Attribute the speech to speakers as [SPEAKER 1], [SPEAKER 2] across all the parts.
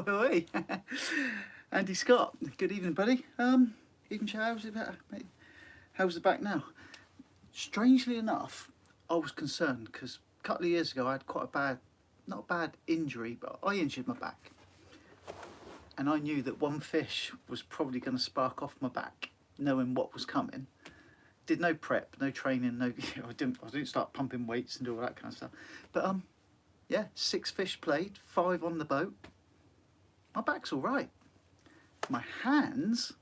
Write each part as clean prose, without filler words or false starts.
[SPEAKER 1] Oi. Andy Scott, good evening, buddy. Even how's it better, mate? How's the back now? Strangely enough, I was concerned because a couple of years ago I had quite a bad, not a bad injury, but I injured my back. And I knew that one fish was probably going to spark off my back, knowing what was coming. Did no prep, no training, no. I didn't start pumping weights and do all that kind of stuff. But yeah, 6 fish played, 5 on the boat. My back's all right. My hands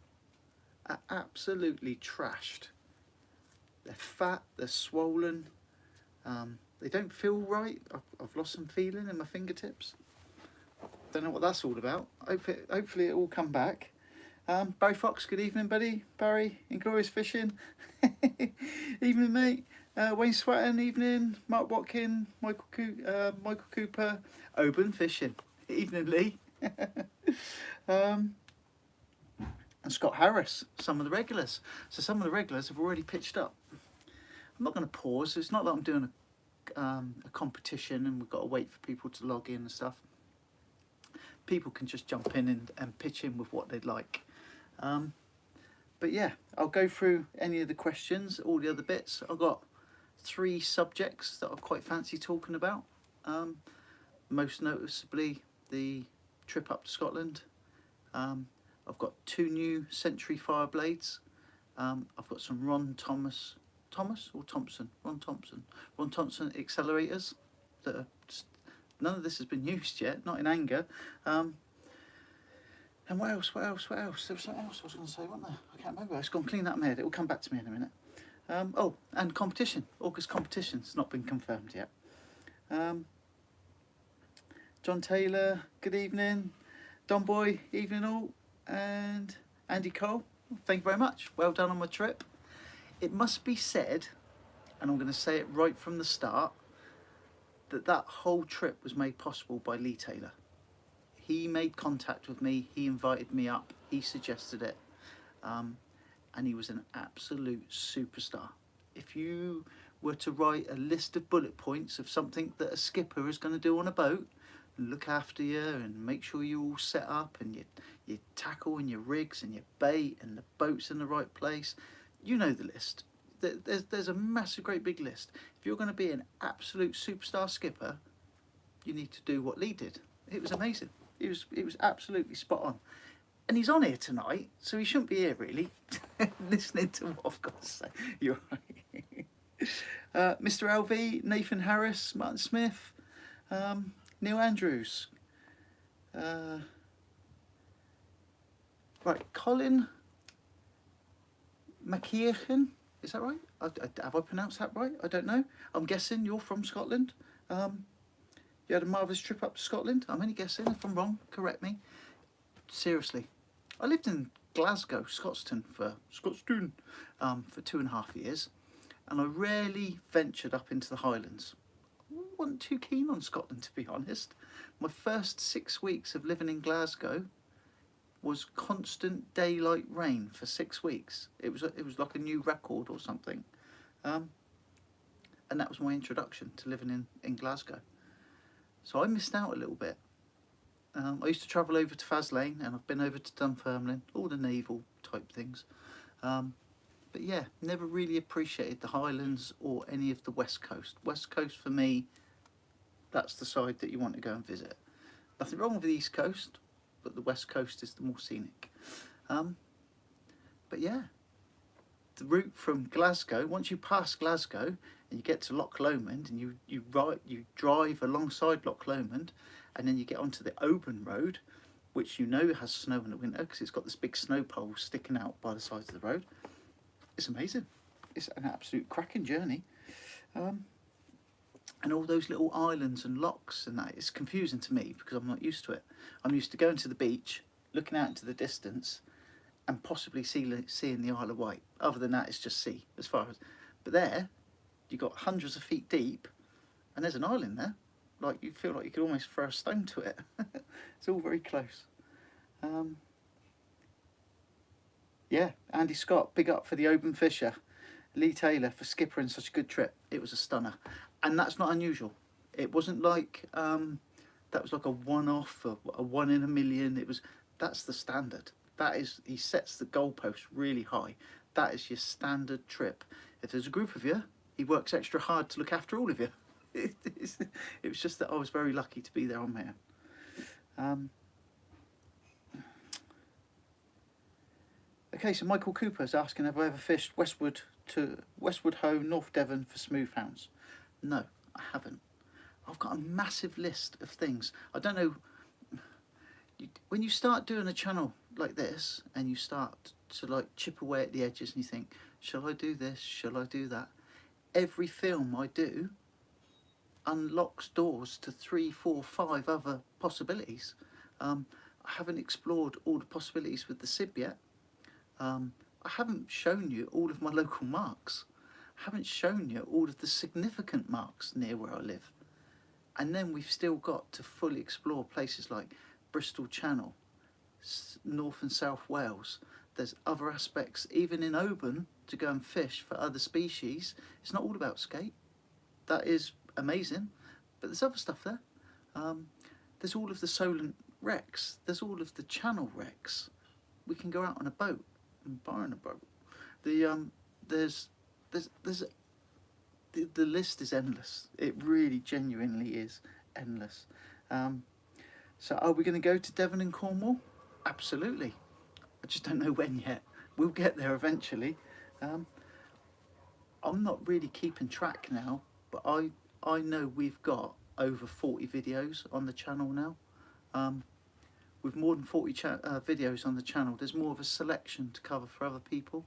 [SPEAKER 1] are absolutely trashed. They're fat, they're swollen. They don't feel right. I've lost some feeling in my fingertips. Don't know what that's all about. Hopefully it will come back. Barry Fox, good evening, buddy. Barry, Inglorious Fishing. Evening, mate. Wayne Swatton, evening. Mark Watkin, Michael Cooper. Oban Fishing. Evening, Lee. And Scott Harris, some of the regulars. So some of the regulars have already pitched up. I'm not going to pause. It's not like I'm doing a competition and we've got to wait for people to log in and stuff. People can just jump in and pitch in with what they'd like. But yeah, I'll go through any of the questions, all the other bits. I've got 3 subjects that I quite fancy talking about. Most noticeably, the trip up to Scotland. I've got 2 new Century fire blades. I've got some Ron Thompson accelerators that are just, none of this has been used yet, not in anger. And what else? There was something else I was going to say, wasn't there? I can't remember. It's gone clean out of my head. It will come back to me in a minute. Oh, and competition. August competition's not been confirmed yet. John Taylor, good evening. Don Boy, evening all. And Andy Cole, thank you very much. Well done on my trip. It must be said, and I'm going to say it right from the start, that whole trip was made possible by Lee Taylor. He made contact with me, he invited me up, he suggested it, and he was an absolute superstar. If you were to write a list of bullet points of something that a skipper is going to do on a boat, and look after you and make sure you're all set up and your tackle and your rigs and your bait and the boat's in the right place, you know the list. There's a massive, great big list. If you're going to be an absolute superstar skipper, you need to do what Lee did. It was amazing. It was absolutely spot on. And he's on here tonight, so he shouldn't be here really, listening to what I've got to say. You're right. Mr. LV, Nathan Harris, Martin Smith, Neil Andrews. Right, Colin McKeachin, is that right? Have I pronounced that right? I don't know. I'm guessing you're from Scotland. You had a marvellous trip up to Scotland. I'm only guessing. If I'm wrong, correct me. Seriously. I lived in Glasgow, Scotstoun for 2.5 years. And I rarely ventured up into the Highlands. I wasn't too keen on Scotland, to be honest. My first 6 weeks of living in Glasgow was constant daylight rain for 6 weeks. It was like a new record or something. And that was my introduction to living in Glasgow. So I missed out a little bit. I used to travel over to Faslane and I've been over to Dunfermline, all the naval type things. But yeah, never really appreciated the Highlands or any of the West Coast. West Coast for me, that's the side that you want to go and visit. Nothing wrong with the East Coast, but the West Coast is the more scenic. But yeah, the route from Glasgow, once you pass Glasgow and you get to Loch Lomond and you drive alongside Loch Lomond and then you get onto the Oban road, which you know has snow in the winter because it's got this big snow pole sticking out by the sides of the road. It's amazing. It's an absolute cracking journey. And all those little islands and lochs and that, it's confusing to me because I'm not used to it. I'm used to going to the beach, looking out into the distance and possibly seeing the Isle of Wight. Other than that, it's just sea as far as. But there, you got hundreds of feet deep and there's an island there. Like you feel like you could almost throw a stone to it. It's all very close. Yeah, Andy Scott, big up for the Oban Fisher. Lee Taylor for skippering such a good trip. It was a stunner. And that's not unusual. It wasn't like that that was like a one-off, a 1 in a million. That's the standard. That is, he sets the goalpost really high. That is your standard trip. If there's a group of you, he works extra hard to look after all of you. It was just that I was very lucky to be there on my own. Okay, so Michael Cooper's asking, have I ever fished Westwood Hoe, North Devon for smooth hounds? No, I haven't. I've got a massive list of things. I don't know, when you start doing a channel like this and you start to like chip away at the edges and you think, shall I do this, shall I do that? Every film I do unlocks doors to 3, 4, 5 other possibilities. I haven't explored all the possibilities with the SIB yet. I haven't shown you all of my local marks. I haven't shown you all of the significant marks near where I live. And then we've still got to fully explore places like Bristol Channel, North and South Wales. There's other aspects, even in Oban, to go and fish for other species. It's not all about skate. That is amazing, but there's other stuff there. There's all of the Solent wrecks. There's all of the Channel wrecks. We can go out on a boat and buy on a boat. The list is endless. It really genuinely is endless. So are we going to go to Devon and Cornwall? Absolutely. I just don't know when yet. We'll get there eventually. I'm not really keeping track now, but I know we've got over 40 videos on the channel now. With more than 40 videos on the channel, there's more of a selection to cover for other people.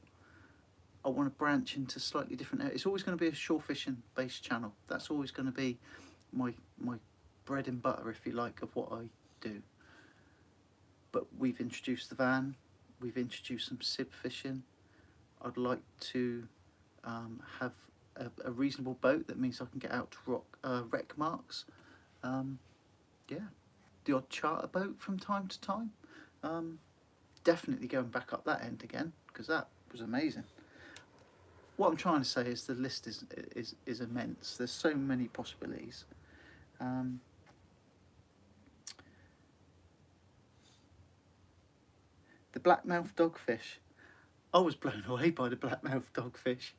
[SPEAKER 1] I want to branch into slightly different areas. It's always going to be a shore fishing based channel. That's always going to be my bread and butter, if you like, of what I do. But we've introduced the van, we've introduced some SIB fishing. I'd like to have a reasonable boat that means I can get out to wreck marks. Yeah, the odd charter boat from time to time. Definitely going back up that end again, because that was amazing. What I'm trying to say is the list is immense. There's so many possibilities. The blackmouth dogfish. I was blown away by the blackmouth dogfish.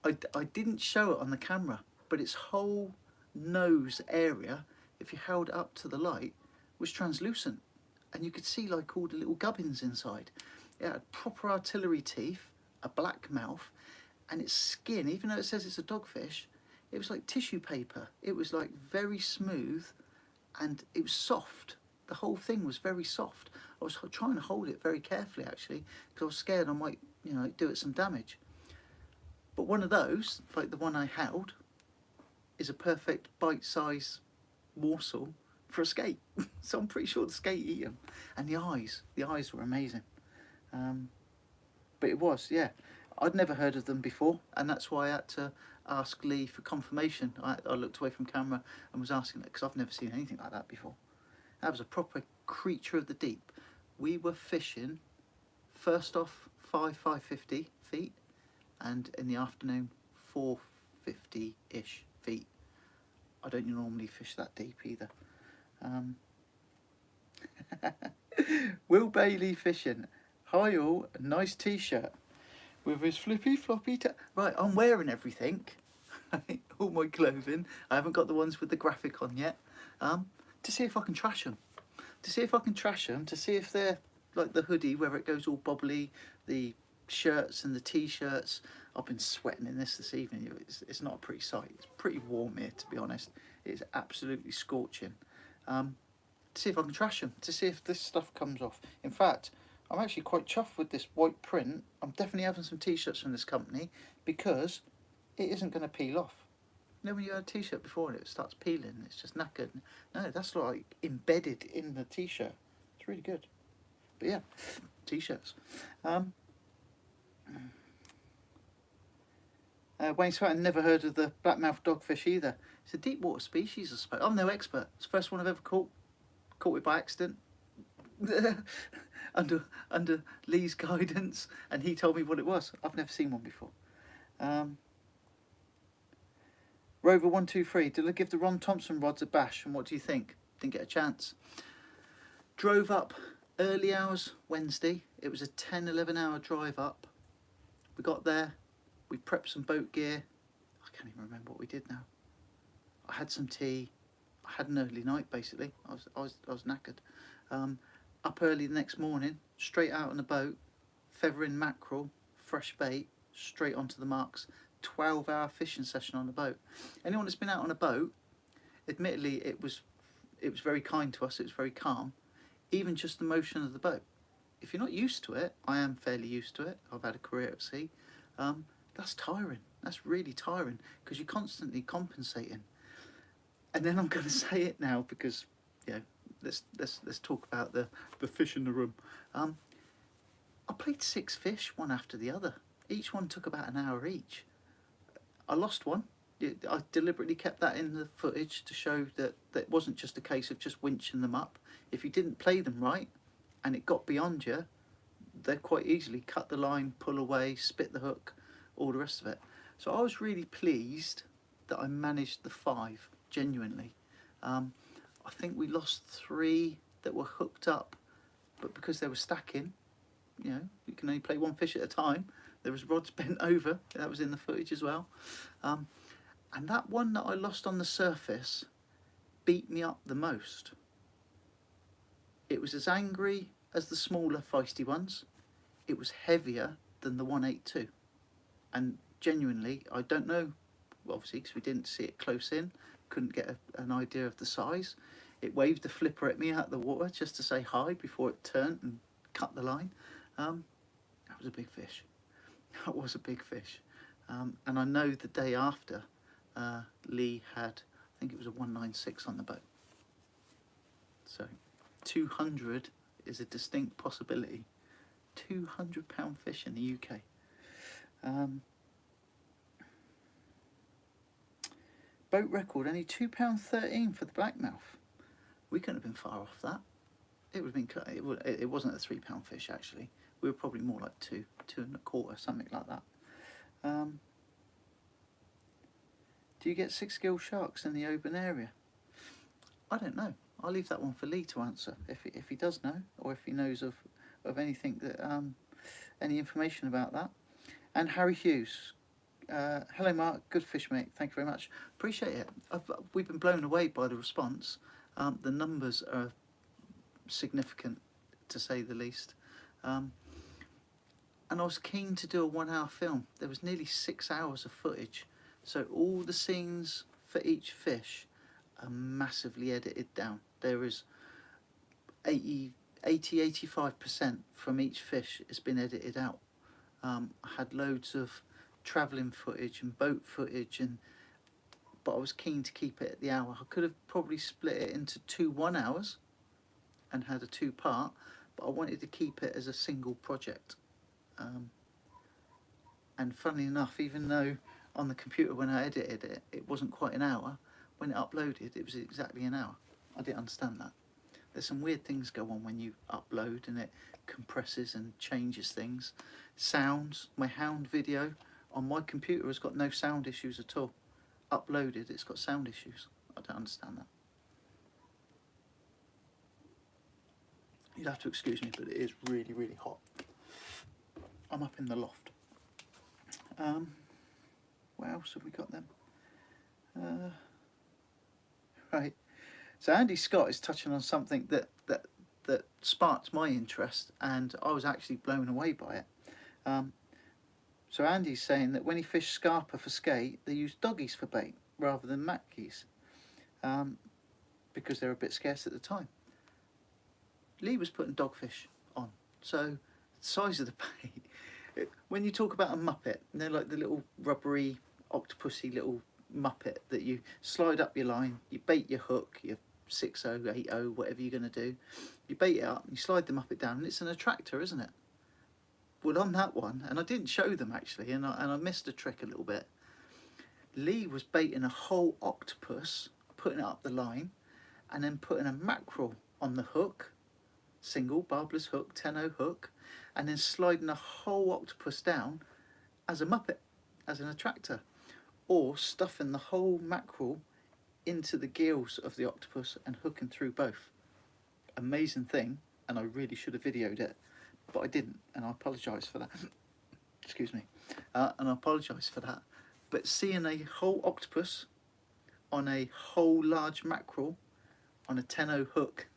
[SPEAKER 1] I didn't show it on the camera, but its whole nose area, if you held it up to the light, was translucent. And you could see like all the little gubbins inside. It had proper artillery teeth, a black mouth, and its skin, even though it says it's a dogfish, it was like tissue paper. It was like very smooth and it was soft. The whole thing was very soft. I was trying to hold it very carefully actually, because I was scared I might, do it some damage. But one of those, like the one I held, is a perfect bite-size morsel for a skate. So I'm pretty sure the skate eat them. And the eyes were amazing. But it was, yeah. I'd never heard of them before, and that's why I had to ask Lee for confirmation. I looked away from camera and was asking it, because I've never seen anything like that before. That was a proper creature of the deep. We were fishing, first off 550 feet, and in the afternoon 450-ish feet. I don't normally fish that deep either. Will Bailey fishing. Hi all, a nice t-shirt with his flippy floppy right, I'm wearing everything. All my clothing. I haven't got the ones with the graphic on yet. To see if I can trash them. To see if they're like the hoodie where it goes all bobbly, the shirts and the t-shirts. I've been sweating in this evening. It's not a pretty sight. It's pretty warm here, to be honest. It's absolutely scorching. To see if I can trash them, to see if this stuff comes off. In fact, I'm actually quite chuffed with this white print. I'm definitely having some t-shirts from this company because it isn't going to peel off. You know when you had a t-shirt before and it starts peeling, it's just knackered. No, that's like embedded in the t-shirt. It's really good. But yeah, t-shirts. Wayne Swatton, never heard of the blackmouth dogfish either. It's a deep water species, I suppose. I'm no expert. It's the first one I've ever caught. Caught it by accident. under Lee's guidance, and he told me what it was. I've never seen one before. Rover 123, did I give the Ron Thompson rods a bash, and what do you think? didn't get a chance. Drove up early hours Wednesday. It was a 10-11 hour drive up. We got there, we prepped some boat gear. I can't even remember what we did now. I had some tea. I had an early night basically. I was knackered. Up early the next morning, straight out on the boat, feathering mackerel, fresh bait, straight onto the marks. 12-hour fishing session on the boat. Anyone that's been out on a boat, admittedly it was very kind to us. It was very calm. Even just the motion of the boat. If you're not used to it, I am fairly used to it. I've had a career at sea. That's tiring. That's really tiring because you're constantly compensating. And then I'm going to say it now because, yeah, let's talk about the fish in the room. I played 6 fish, one after the other. Each one took about an hour each. I lost one. I deliberately kept that in the footage to show that it wasn't just a case of just winching them up. If you didn't play them right and it got beyond you, they'd quite easily cut the line, pull away, spit the hook, all the rest of it. So I was really pleased that I managed the 5, genuinely. I think we lost 3 that were hooked up, but because they were stacking, you know, you can only play 1 fish at a time. There was rods bent over, that was in the footage as well. And that one that I lost on the surface beat me up the most. It was as angry as the smaller feisty ones. It was heavier than the 182. And genuinely, I don't know, obviously because we didn't see it close in, couldn't get an idea of the size. It waved the flipper at me out of the water just to say hi before it turned and cut the line. That was a big fish. That was a big fish. And I know the day after, Lee had, I think it was a 196 on the boat. So 200 is a distinct possibility. 200-pound fish in the UK. Boat record, only £2.13 for the blackmouth. We couldn't have been far off that. It would have been. It wasn't a £3 fish actually. We were probably more like 2.25, something like that. Do you get 6-gill sharks in the Oban area? I don't know. I'll leave that one for Lee to answer if he does know, or if he knows of anything that any information about that. And Harry Hughes. Hello Mark, good fish mate, thank you very much. Appreciate it. We've been blown away by the response. The numbers are significant, to say the least. And I was keen to do a 1-hour film. There was nearly 6 hours of footage. So all the scenes for each fish are massively edited down. There is 80-85% from each fish has been edited out. I had loads of travelling footage and boat footage, but I was keen to keep it at the hour. I could have probably split it into 2 1-hours and had a 2-part, but I wanted to keep it as a single project. And funnily enough, even though on the computer when I edited it, it wasn't quite an hour, when it uploaded, it was exactly an hour. I didn't understand that. There's some weird things go on when you upload and it compresses and changes things. Sounds, my hound video on my computer has got no sound issues at all. Uploaded, it's got sound issues. I don't understand that. You'll have to excuse me, but it is really, really hot. I'm up in the loft. What else have we got then? Right. So Andy Scott is touching on something that sparked my interest, and I was actually blown away by it. So Andy's saying that when he fished scarper for skate, they use doggies for bait rather than mackies, because they're a bit scarce at the time. Lee was putting dogfish on, so the size of the bait. When you talk about a muppet, they're like the little rubbery, octopusy little muppet that you slide up your line, you bait your hook, your 6-0, 8-0, whatever you're going to do. You bait it up, and you slide the muppet down, and it's an attractor, isn't it? Well, on that one, and I didn't show them actually, and I missed a trick a little bit. Lee was baiting a whole octopus, putting it up the line, and then putting a mackerel on the hook, single barbless hook, 10-0 hook, and then sliding a whole octopus down as a muppet, as an attractor, or stuffing the whole mackerel into the gills of the octopus and hooking through both. Amazing thing, and I really should have videoed it, but I didn't, and I apologise for that. Excuse me. And I apologise for that. But seeing a whole octopus on a whole large mackerel on a 10-0 hook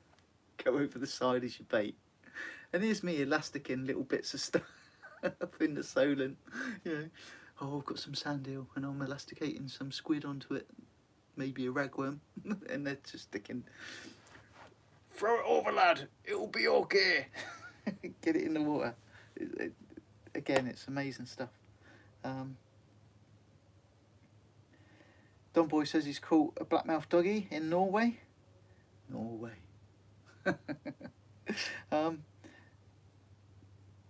[SPEAKER 1] go over the side as your bait. And here's me elasticing little bits of stuff up in the Solent, you know. Oh, I've got some sand eel and I'm elasticating some squid onto it, maybe a ragworm, and they're just sticking. Throw it over, lad, it'll be okay. Get it in the water. Again, it's amazing stuff. Don Boy says he's caught a blackmouth doggy in Norway. Norway. At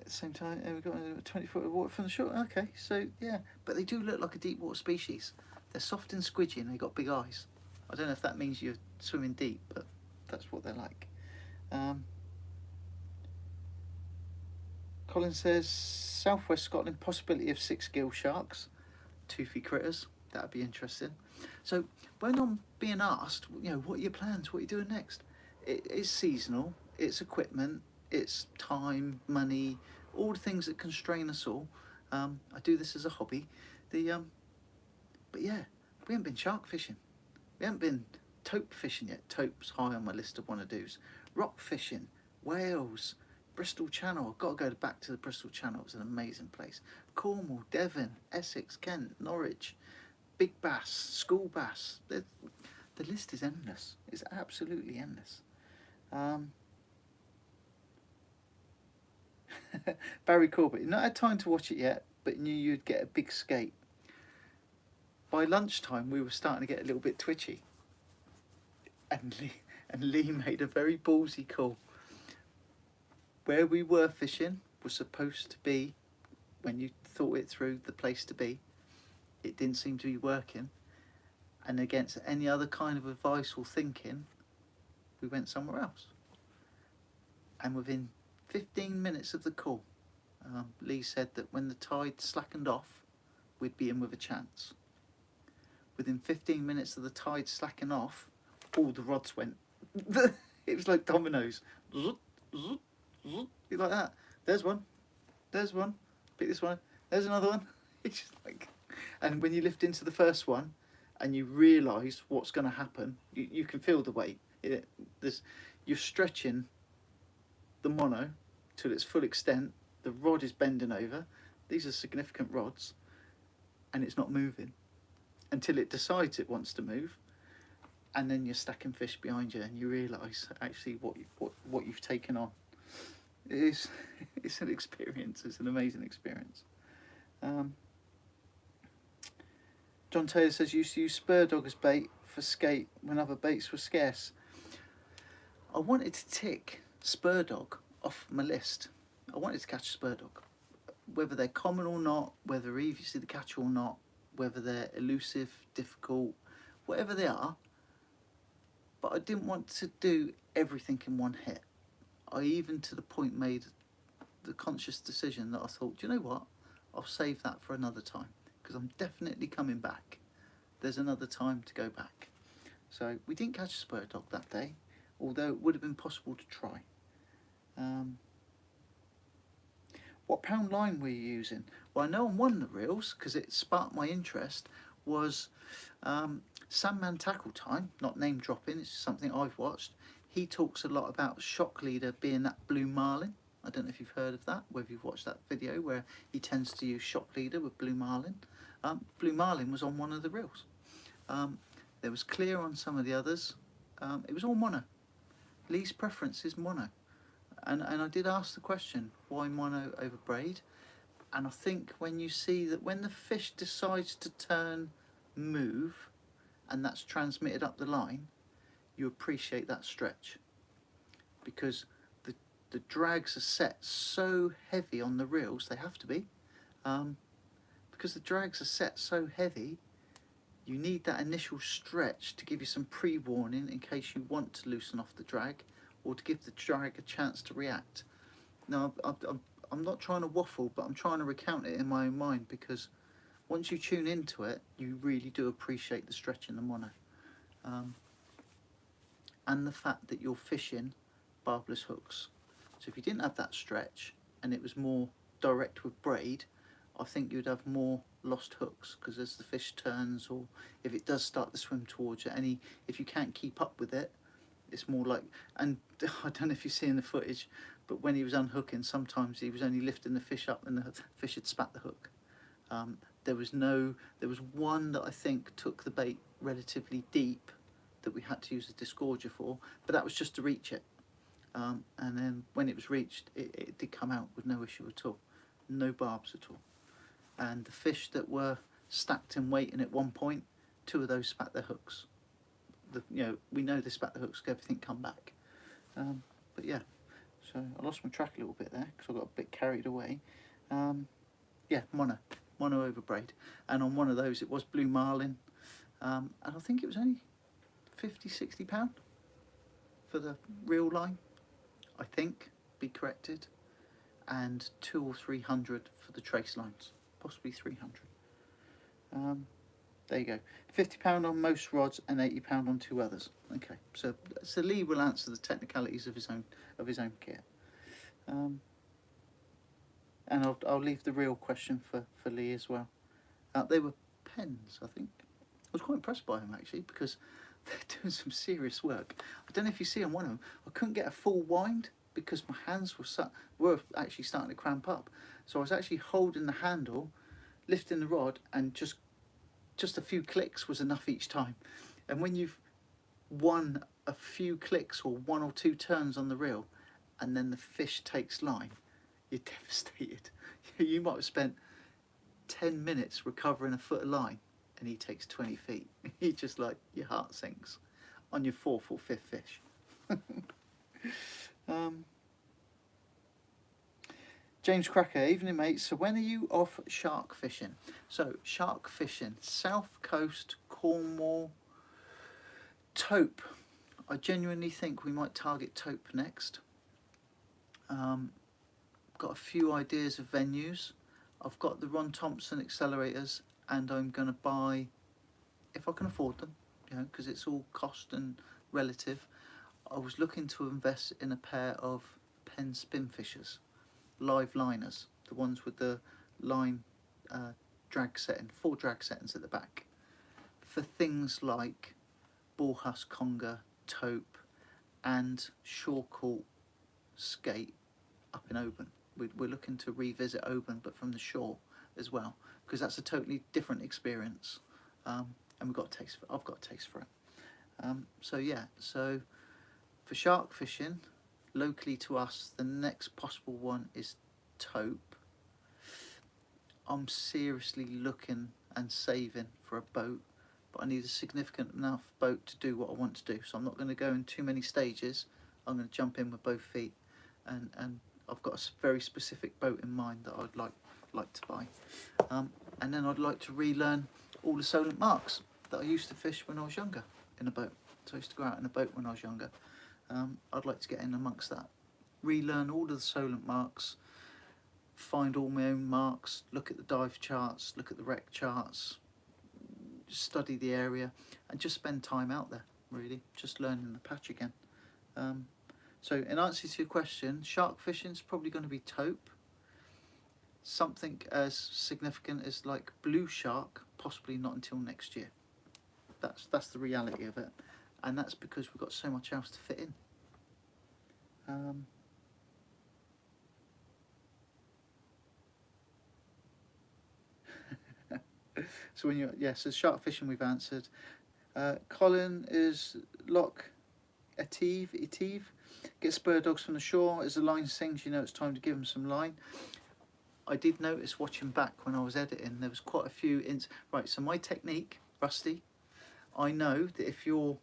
[SPEAKER 1] the same time, we've got a 20 foot of water from the shore. Okay, so yeah, but they do look like a deep water species. They're soft and squidgy and they've got big eyes. I don't know if that means you're swimming deep, but that's what they're like. Colin says southwest Scotland, possibility of 6 gill sharks, toothy critters. That'd be interesting. So when I'm being asked, you know, what are your plans? What are you doing next? It is seasonal. It's equipment. It's time, money, all the things that constrain us all. I do this as a hobby. But yeah, we haven't been shark fishing. We haven't been tope fishing yet. Tope's high on my list of wanna do's. Rock fishing, Wales, Bristol Channel. I've got to go back to the Bristol Channel. It's an amazing place. Cornwall, Devon, Essex, Kent, Norwich, big bass, school bass. The list is endless. It's absolutely endless. Barry Corbett, not had time to watch it yet, but knew you'd get a big skate. By lunchtime, we were starting to get a little bit twitchy. And Lee made a very ballsy call. Where we were fishing was supposed to be, when you thought it through, the place to be. It didn't seem to be working. And against any other kind of advice or thinking, we went somewhere else. And within 15 minutes of the call, Lee said that when the tide slackened off, we'd be in with a chance. Within 15 minutes of the tide slacking off, all the rods went. It was like dominoes. Like that. There's one. There's one. Pick this one. There's another one. It's just like, and when you lift into the first one, and you realise what's going to happen, you can feel the weight. You're stretching the mono to its full extent. The rod is bending over. These are significant rods, and it's not moving until it decides it wants to move, and then you're stacking fish behind you, and you realise actually what you've taken on. It's an experience. It's an amazing experience. John Taylor says you used to use spur dog as bait for skate when other baits were scarce. I wanted to tick spur dog off my list. I wanted to catch a spur dog, whether they're common or not, whether easy to catch or not, whether they're elusive, difficult, whatever they are. But I didn't want to do everything in one hit. I even to the point made the conscious decision that I thought, do you know what? I'll save that for another time, because I'm definitely coming back. There's another time to go back. So we didn't catch a spur dog that day, although it would have been possible to try. What pound line were you using? Well, I know on one of the reels, because it sparked my interest, was Sandman Tackle Time, not name dropping, it's something I've watched. He talks a lot about shock leader being that blue marlin. I don't know if you've heard of that, whether you've watched that video where he tends to use shock leader with blue marlin. Blue marlin was on one of the reels. There was clear on some of the others. It was all mono. Lee's preference is mono. And I did ask the question, why mono over braid? And I think when you see that when the fish decides to turn, move, and that's transmitted up the line, you appreciate that stretch, because the drags are set so heavy on the reels, they have to be, because the drags are set so heavy, you need that initial stretch to give you some pre-warning in case you want to loosen off the drag, or to give the drag a chance to react. Now, I'm not trying to waffle, but I'm trying to recount it in my own mind, because once you tune into it, you really do appreciate the stretch in the mono. and the fact that you're fishing barbless hooks. So if you didn't have that stretch and it was more direct with braid, I think you'd have more lost hooks, because as the fish turns, or if it does start to swim towards you, if you can't keep up with it, it's more like, and I don't know if you see in the footage, but when he was unhooking, sometimes he was only lifting the fish up and the fish had spat the hook. There was one that I think took the bait relatively deep that we had to use a disgorger for, but that was just to reach it. And then when it was reached, it did come out with no issue at all, no barbs at all. And the fish that were stacked and waiting at one point, 2 of those spat their hooks. We know they spat the hooks, everything come back. But yeah, so I lost my track a little bit there because I got a bit carried away. Yeah, mono over braid, and on one of those it was blue marlin, and I think it was only 50-60 pound for the reel line, I think, be corrected, and 200 or 300 for the trace lines, possibly 300. There you go, £50 on most rods and £80 on 2 others. Okay, so Lee will answer the technicalities of his own kit. And I'll leave the real question for Lee as well. They were pens, I think. I was quite impressed by them actually, because they're doing some serious work. I don't know if you see on one of them, I couldn't get a full wind because my hands were actually starting to cramp up. So I was actually holding the handle, lifting the rod, and just a few clicks was enough each time. And when you've won a few clicks or 1 or 2 turns on the reel, and then the fish takes line, you're devastated. You might have spent 10 minutes recovering a foot of line, and he takes 20 feet. You just, like, your heart sinks on your 4th or 5th fish. James Cracker, evening mate. So when are you off shark fishing? So shark fishing, South Coast, Cornwall, taupe. I genuinely think we might target taupe next. Got a few ideas of venues. I've got the Ron Thompson accelerators, and I'm going to buy, if I can afford them, because it's all cost and relative. I was looking to invest in a pair of Penn spin fishers, live liners, the ones with the line drag setting, 4 drag settings at the back, for things like bullhuss, conger, taupe, and shore caught skate up in Oban. We're looking to revisit Oban, but from the shore as well, because that's a totally different experience, and I've got a taste for it. So yeah, so for shark fishing locally to us, the next possible one is taupe. I'm seriously looking and saving for a boat, but I need a significant enough boat to do what I want to do, so I'm not going to go in too many stages. I'm going to jump in with both feet, and I've got a very specific boat in mind that I'd like to buy. And then I'd like to relearn all the Solent marks that I used to fish when I was younger in a boat. So I used to go out in a boat when I was younger. I'd like to get in amongst that. Relearn all of the Solent marks, find all my own marks, look at the dive charts, look at the wreck charts, study the area, and just spend time out there, really, just learning the patch again. So in answer to your question, shark fishing is probably going to be taupe. Something as significant as like blue shark, possibly not until next year. That's the reality of it, and that's because we've got so much else to fit in. So when you're, so shark fishing we've answered. Colin is Loch Etive. Get spur dogs from the shore. As the line sings, you know it's time to give them some line. I did notice watching back when I was editing, there was quite a few right, so my technique, Rusty, I know that if you're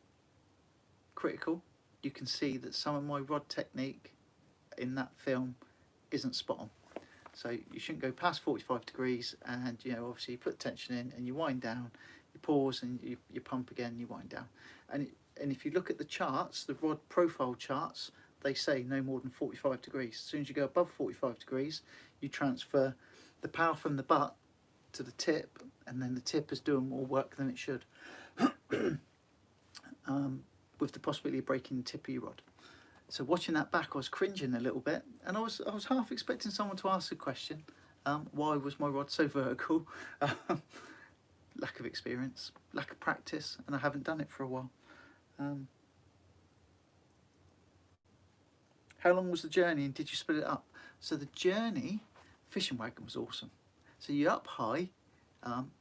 [SPEAKER 1] critical, you can see that some of my rod technique in that film isn't spot on. So you shouldn't go past 45 degrees, and obviously you put tension in and you wind down, you pause and you pump again, you wind down. And if you look at the charts, the rod profile charts, they say no more than 45 degrees. As soon as you go above 45 degrees, you transfer the power from the butt to the tip, and then the tip is doing more work than it should. with the possibility of breaking the tip of your rod. So watching that back, I was cringing a little bit, and I was half expecting someone to ask a question. Why was my rod so vertical? Lack of experience, lack of practice, and I haven't done it for a while. How long was the journey, and did you split it up? So the journey, fishing wagon was awesome. So you're up high,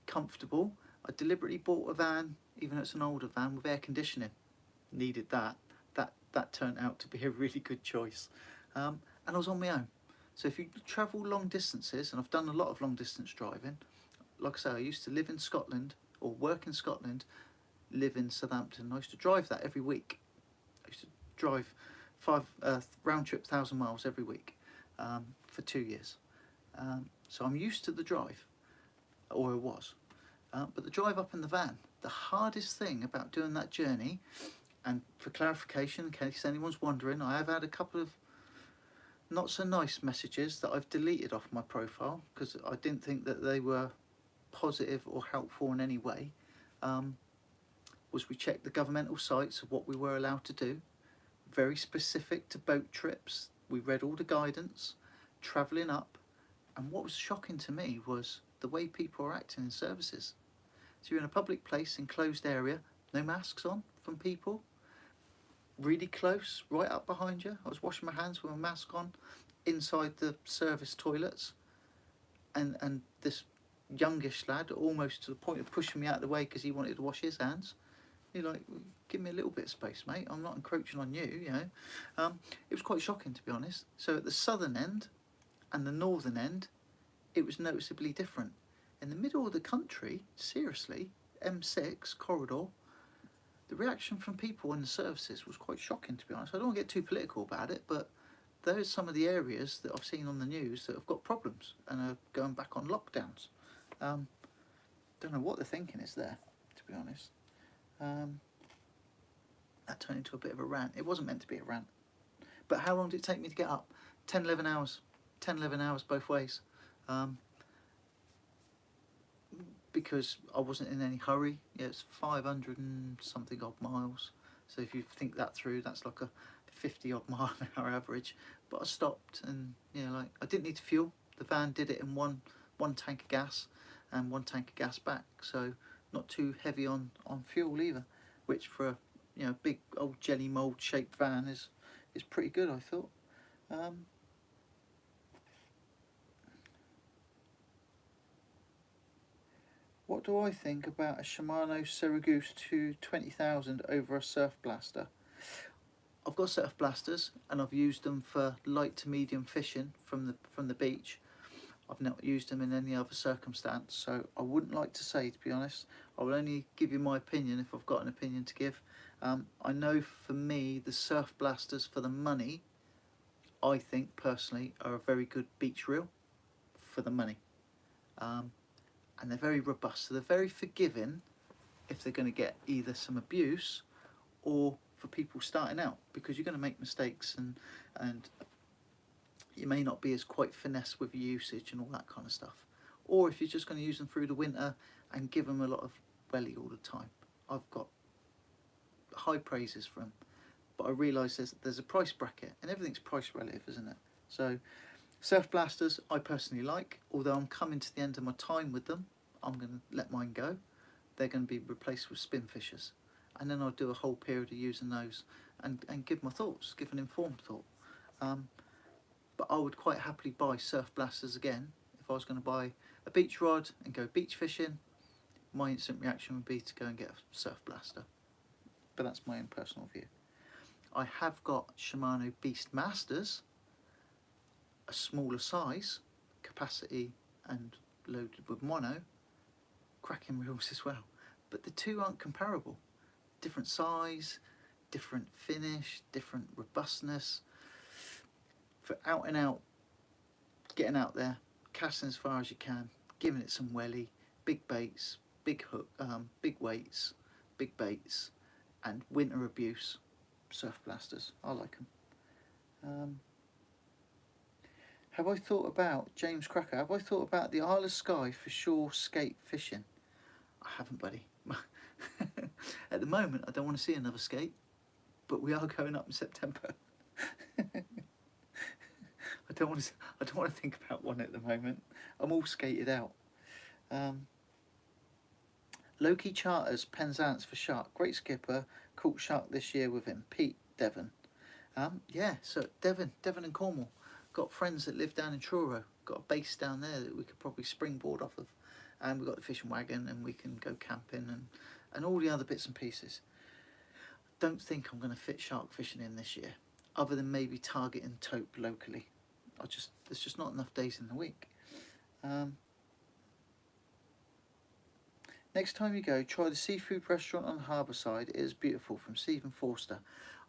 [SPEAKER 1] comfortable. I deliberately bought a van, even though it's an older van, with air conditioning. Needed that. That turned out to be a really good choice. And I was on my own. So if you travel long distances, and I've done a lot of long distance driving, like I say, I used to live in Scotland, or work in Scotland, live in Southampton. I used to drive that every week. I used to drive round trip 1,000 miles every week for 2 years. So I'm used to the drive, or I was. But the drive up in the van, the hardest thing about doing that journey, and for clarification, in case anyone's wondering, I have had a couple of not so nice messages that I've deleted off my profile because I didn't think that they were positive or helpful in any way. Was we checked the governmental sites of what we were allowed to do, very specific to boat trips. We read all the guidance, travelling up, and what was shocking to me was the way people are acting in services. So you're in a public place, enclosed area, no masks on from people, really close, right up behind you. I was washing my hands with a mask on inside the service toilets, and this youngish lad, almost to the point of pushing me out of the way because he wanted to wash his hands. You're like, give me a little bit of space, mate. I'm not encroaching on you, you know. It was quite shocking, to be honest. So at the southern end and the northern end, it was noticeably different. In the middle of the country, seriously, M6 corridor, the reaction from people in the services was quite shocking, to be honest. I don't want to get too political about it, but those are some of the areas that I've seen on the news that have got problems and are going back on lockdowns. Don't know what the thinking is there, to be honest. That turned into a bit of a rant. It wasn't meant to be a rant. But how long did it take me to get up? 10, 11 hours. 10, 11 hours both ways. Because I wasn't in any hurry. Yeah, it's 500 and something odd miles. So if you think that through, that's like a 50 odd mile an hour average. But I stopped, and like I didn't need to fuel. The van did it in one tank of gas and one tank of gas back. So not too heavy on fuel either, which for a big old jelly mould shaped van is pretty good, I thought. What do I think about a Shimano Seragoose to 20,000 over a Surf Blaster? I've got Surf Blasters and I've used them for light to medium fishing from the beach. I've not used them in any other circumstance, so I wouldn't like to say, to be honest. I will only give you my opinion if I've got an opinion to give. I know for me, the Surf Blasters, for the money, I think personally are a very good beach reel for the money. And they're very robust, so they're very forgiving if they're going to get either some abuse or for people starting out, because you're going to make mistakes and you may not be as quite finesse with your usage and all that kind of stuff. Or if you're just going to use them through the winter and give them a lot of welly all the time. I've got high praises for them, but I realise there's a price bracket and everything's price relative, isn't it? So Surf Blasters I personally like, although I'm coming to the end of my time with them. I'm going to let mine go. They're going to be replaced with spin fishers, and then I'll do a whole period of using those and give my thoughts, give an informed thought. But I would quite happily buy Surf Blasters again. If I was going to buy a beach rod and go beach fishing, my instant reaction would be to go and get a Surf Blaster. But that's my own personal view. I have got Shimano Beast Masters, a smaller size, capacity and loaded with mono, cracking reels as well. But the two aren't comparable. Different size, different finish, different robustness. For out and out, getting out there, casting as far as you can, giving it some welly, big baits, big hook, big weights, big baits, and winter abuse, Surf Blasters. I like them. Have I thought about, James Cracker, have I thought about the Isle of Skye for shore skate fishing? I haven't, buddy. At the moment, I don't want to see another skate, but we are going up in September. I don't want to think about one at the moment. I'm all skated out. Loki charters Penzance for shark. Great skipper. Caught shark this year with him. Pete, Devon. Yeah, so Devon and Cornwall. Got friends that live down in Truro. Got a base down there that we could probably springboard off of. And we've got the fishing wagon and we can go camping and all the other bits and pieces. Don't think I'm going to fit shark fishing in this year, other than maybe targeting Tope locally. There's just not enough days in the week. Next time you go, try the seafood restaurant on the harbour side. It is beautiful, from Stephen Forster.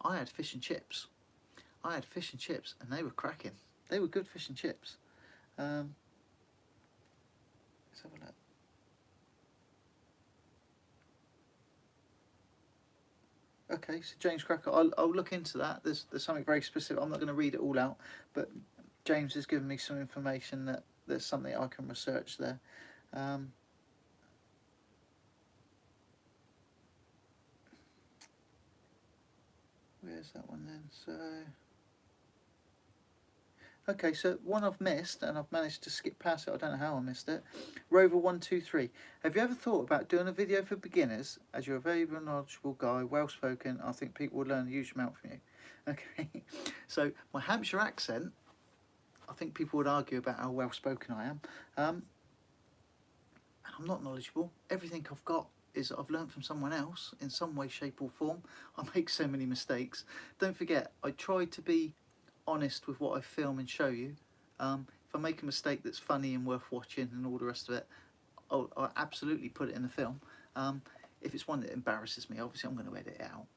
[SPEAKER 1] I had fish and chips. And they were cracking. They were good fish and chips. Let's have a look. Okay, so James Cracker, I'll look into that. There's something very specific. I'm not going to read it all out, but James has given me some information that there's something I can research there. Where's that one then? So, okay, so one I've missed, and I've managed to skip past it. I don't know how I missed it. Rover123. Have you ever thought about doing a video for beginners? As you're a very knowledgeable guy, well spoken, I think people will learn a huge amount from you. Okay, so my Hampshire accent, I think people would argue about how well spoken I am. I'm not knowledgeable. Everything I've got is I've learned from someone else in some way, shape or form. I make so many mistakes. Don't forget, I try to be honest with what I film and show you. If I make a mistake that's funny and worth watching and all the rest of it, I'll absolutely put it in the film. If it's one that embarrasses me, obviously I'm going to edit it out.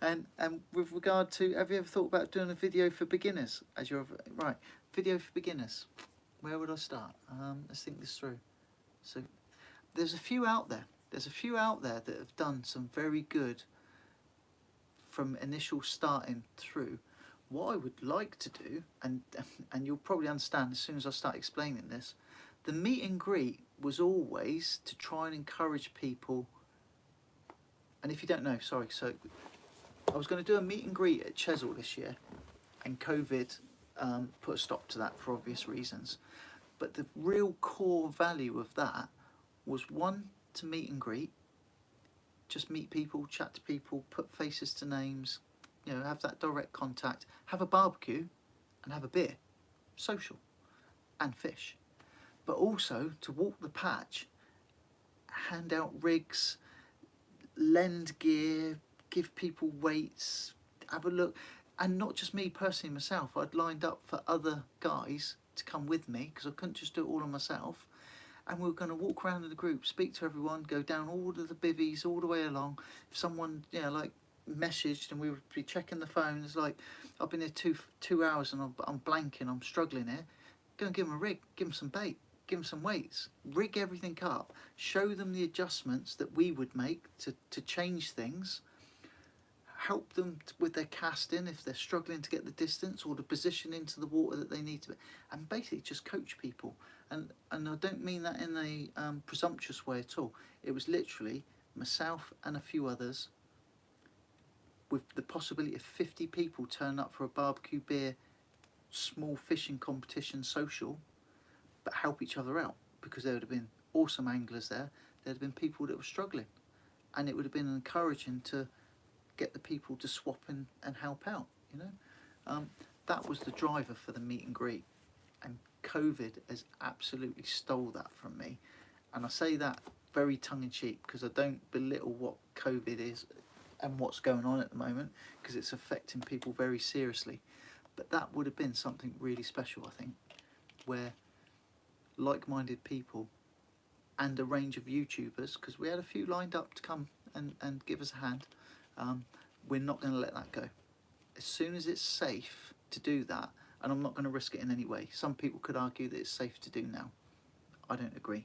[SPEAKER 1] And with regard to, have you ever thought about doing a video for beginners? As you're right, video for beginners. Where would I start? Let's think this through. So there's a few out there. There's a few out there that have done some very good from initial starting through. What I would like to do, and you'll probably understand as soon as I start explaining this, the meet and greet was always to try and encourage people. And if you don't know, sorry, so I was going to do a meet and greet at Chesil this year, and COVID put a stop to that for obvious reasons. But the real core value of that was, one, to meet and greet, just meet people, chat to people, put faces to names, you know, have that direct contact, have a barbecue and have a beer, social, and fish. But also to walk the patch, hand out rigs, lend gear, give people weights, have a look. And not just me personally myself, I'd lined up for other guys to come with me because I couldn't just do it all on myself. And we were going to walk around in the group, speak to everyone, go down all of the bivvies all the way along. If someone, you know, like messaged and we would be checking the phone, it's like, I've been here two hours and I'm blanking, I'm struggling here. Go and give them a rig, give them some bait, give them some weights, rig everything up, show them the adjustments that we would make to change things. Help them with their casting if they're struggling to get the distance or the position into the water that they need to, and basically just coach people. And I don't mean that in a presumptuous way at all. It was literally myself and a few others, with the possibility of 50 people turn up for a barbecue, beer, small fishing competition, social, but help each other out, because there would have been awesome anglers there. There'd have been people that were struggling, and it would have been encouraging to get the people to swap and help out, you know. That was the driver for the meet and greet, and COVID has absolutely stole that from me. And I say that very tongue-in-cheek because I don't belittle what COVID is and what's going on at the moment, because it's affecting people very seriously. But that would have been something really special, I think, where like-minded people and a range of YouTubers, because we had a few lined up to come and give us a hand. We're not going to let that go. As soon as it's safe to do that, and I'm not going to risk it in any way. Some people could argue that it's safe to do now. I don't agree.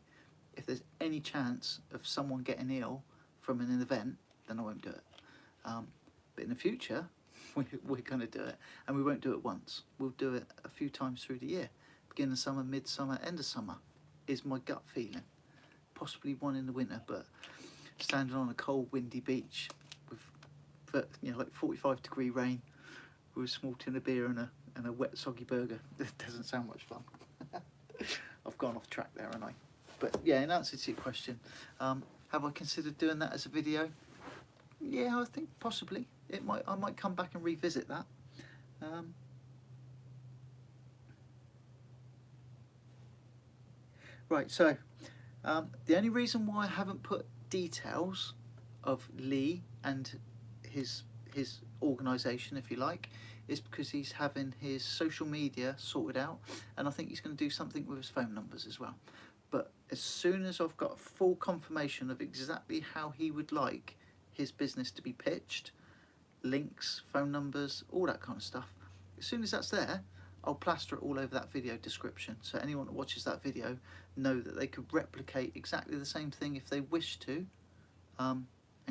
[SPEAKER 1] If there's any chance of someone getting ill from an event, then I won't do it. But in the future, we're going to do it, and we won't do it once. We'll do it a few times through the year. Beginning of summer, midsummer, end of summer is my gut feeling. possibly one in the winter, but standing on a cold, windy beach with, you know, like 45-degree rain with a small tin of beer and a wet, soggy burger, it doesn't sound much fun. I've gone off track there, haven't I? But yeah, in answer to your question, have I considered doing that as a video? Yeah, I think possibly. I might come back and revisit that. Right, so the only reason why I haven't put details of Lee and his organisation, if you like, is because he's having his social media sorted out, and I think he's going to do something with his phone numbers as well. But as soon as I've got full confirmation of exactly how he would like his business to be pitched, links, phone numbers, all that kind of stuff, as soon as that's there, I'll plaster it all over that video description, so anyone that watches that video know that they could replicate exactly the same thing if they wish to, and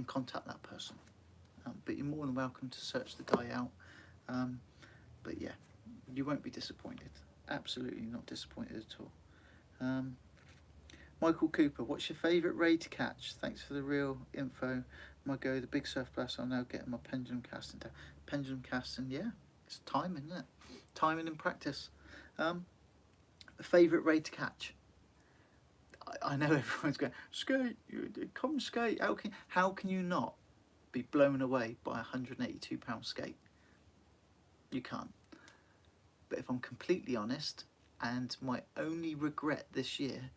[SPEAKER 1] contact that person. But you're more than welcome to search the guy out. But yeah, you won't be disappointed. Absolutely not disappointed at all. Michael Cooper, what's your favourite ray to catch? Thanks for the real info. My go, the big surf blast, I'm now getting my pendulum casting down. Pendulum casting, yeah, it's timing, isn't it? Timing and practice. Favourite ray to catch? I know everyone's going, skate, come skate. How can you not be blown away by a £182 skate? You can't. But if I'm completely honest, and my only regret this year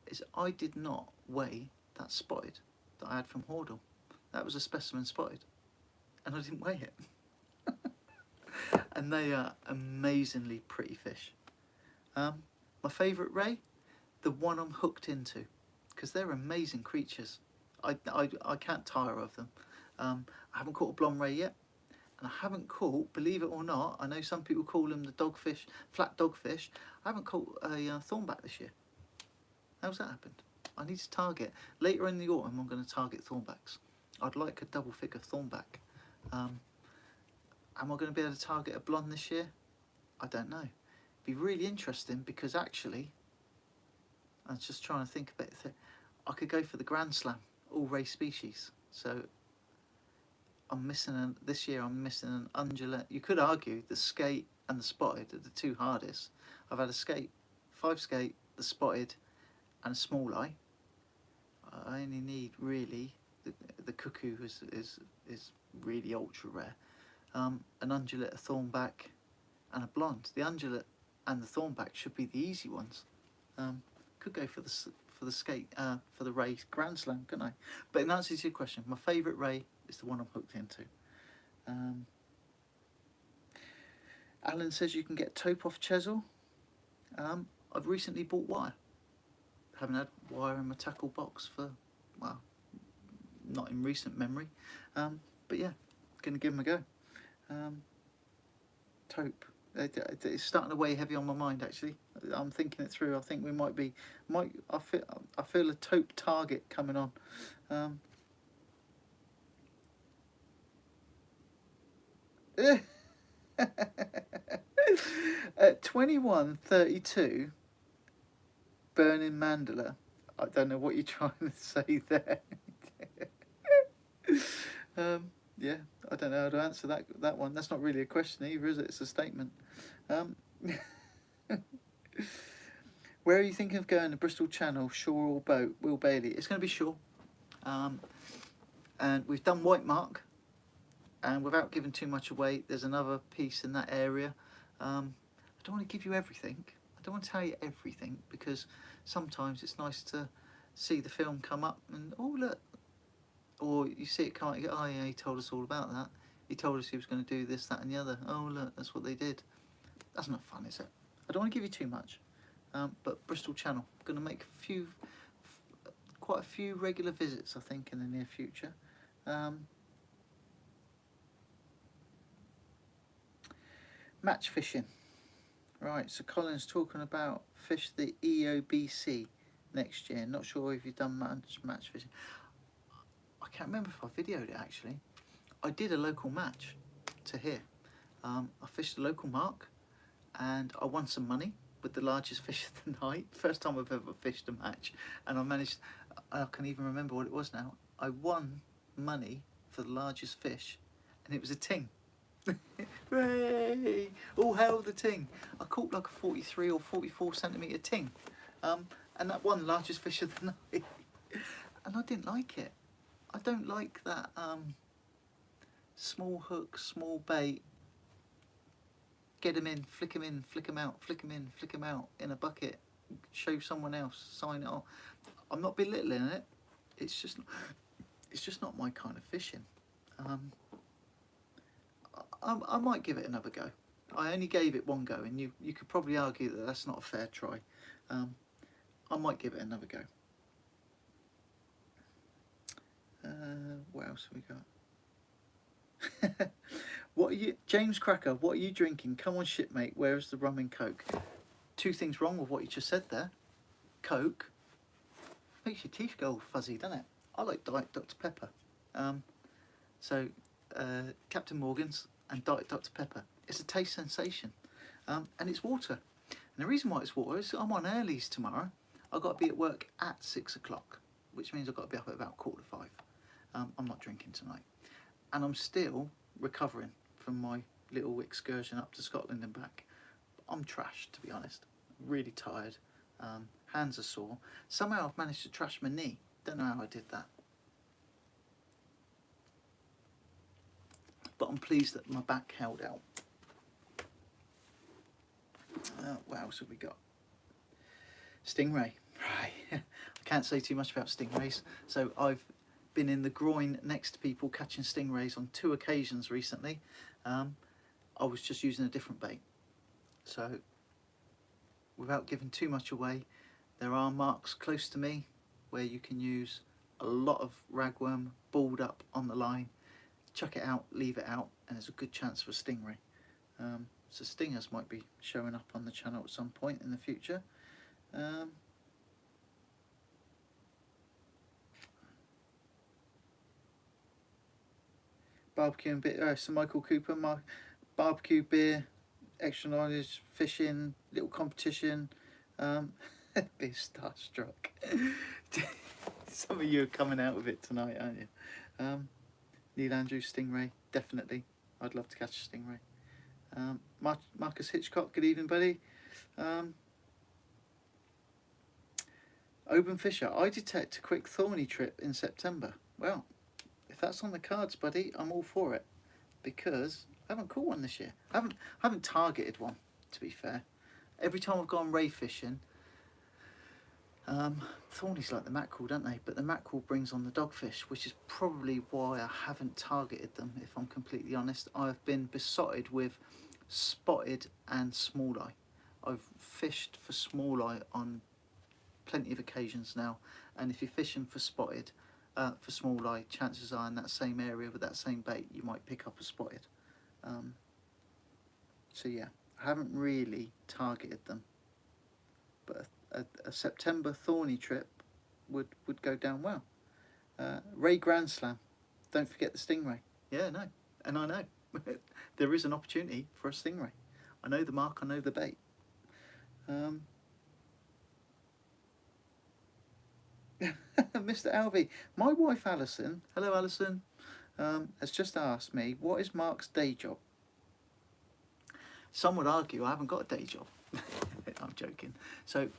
[SPEAKER 1] is I did not weigh that spotted that I had from Hordle. That was a specimen spotted, and I didn't weigh it. And they are amazingly pretty fish. My favourite ray, the one I'm hooked into, because they're amazing creatures. I can't tire of them. I haven't caught a blonde ray yet, and I haven't caught, believe it or not, I know some people call them the dogfish, flat dogfish. I haven't caught a thornback this year. How's that happened? I need to target. Later in the autumn, I'm going to target thornbacks. I'd like a double figure thornback. Am I going to be able to target a blonde this year? I don't know. It'd be really interesting, because actually, I was just trying to think a bit. I could go for the Grand Slam, all ray species. So I'm missing this year. I'm missing an undulate. You could argue the skate and the spotted are the two hardest. I've had a skate, 5 skate, the spotted, and a small eye. I only need really the cuckoo is really ultra rare. An undulate, a thornback, and a blonde. The undulate and the thornback should be the easy ones. Could go for the skate, for the ray Grand Slam, couldn't I? But in answer to your question, my favourite ray is the one I'm hooked into. Alan says you can get taupe off Chesil. I've recently bought wire. Haven't had wire in my tackle box for, well, not in recent memory. But yeah, gonna give them a go. Taupe. It's starting to weigh heavy on my mind, actually. I'm thinking it through. I think we I feel a taupe target coming on. At 21:32, burning mandala. I don't know what you're trying to say there. Yeah, I don't know how to answer that one. That's not really a question either, is it? It's a statement. Where are you thinking of going? The Bristol Channel, shore or boat? Will Bailey. It's going to be shore. And we've done White Mark. And without giving too much away, there's another piece in that area. I don't want to give you everything. I don't want to tell you everything, because sometimes it's nice to see the film come up and, oh look, or you see it come out and you go, oh yeah, he told us all about that. He told us he was going to do this, that and the other. Oh look, that's what they did. That's not fun, is it? I don't want to give you too much. But Bristol Channel, I'm going to make quite a few regular visits, I think, in the near future. Match fishing. Right, so Colin's talking about fish the EOBC next year. Not sure if you've done match fishing. I can't remember if I videoed it, actually. I did a local match to here. I fished a local mark and I won some money with the largest fish of the night. First time I've ever fished a match, and I managed, I can't even remember what it was now. I won money for the largest fish, and it was a ting. Hooray! All hail the ting. I caught like a 43 or 44 centimetre ting, and that won largest fish of the night. And I didn't like it. I don't like that small hook, small bait, get them in, flick them in, flick them out, flick them in, flick them out in a bucket, show someone else, sign it off. I'm not belittling it. It's just not my kind of fishing. I might give it another go. I only gave it one go, and you could probably argue that that's not a fair try. I might give it another go. What else have we got? What are you, James Cracker? What are you drinking? Come on, shipmate. Where is the rum and coke? Two things wrong with what you just said there. Coke makes your teeth go all fuzzy, doesn't it? I like Diet Dr Pepper. Captain Morgan's and Diet Dr Pepper. It's a taste sensation, and it's water. And the reason why it's water is I'm on earlies tomorrow. I've got to be at work at 6 o'clock, which means I've got to be up at about 4:45. I'm not drinking tonight, and I'm still recovering from my little excursion up to Scotland and back. I'm trashed, to be honest. Really tired. Hands are sore. Somehow I've managed to trash my knee. Don't know how I did that. But I'm pleased that my back held out. What else have we got? Stingray. Right. I can't say too much about stingrays. So I've been in the groin next to people catching stingrays on 2 occasions recently. I was just using a different bait. So without giving too much away, there are marks close to me where you can use a lot of ragworm balled up on the line, chuck it out, leave it out, and there's a good chance for stingray. So stingers might be showing up on the channel at some point in the future. Barbecue and beer, Sir Michael Cooper, barbecue, beer, extra knowledge, fishing, little competition. Be starstruck. Some of you are coming out with it tonight, aren't you? Neil Andrews, stingray, definitely. I'd love to catch a stingray. Marcus Hitchcock, good evening, buddy. Oban Fisher, I detect a quick thorny trip in September. Well, if that's on the cards, buddy, I'm all for it, because I haven't caught one this year. I haven't targeted one, to be fair. Every time I've gone ray fishing, thornies like the mackerel, don't they? But the mackerel brings on the dogfish, which is probably why I haven't targeted them, if I'm completely honest. I've been besotted with spotted and small eye. I've fished for small eye on plenty of occasions now, and if you're fishing for spotted, for small eye, chances are in that same area with that same bait you might pick up a spotted. So yeah, I haven't really targeted them, but a September thorny trip would go down well. Ray Grand Slam, don't forget the stingray. Yeah, no, and I know there is an opportunity for a stingray. I know the mark, I know the bait. Mr. Alvey, my wife Alison, hello Alison, has just asked me, what is Mark's day job? Some would argue I haven't got a day job. I'm joking. So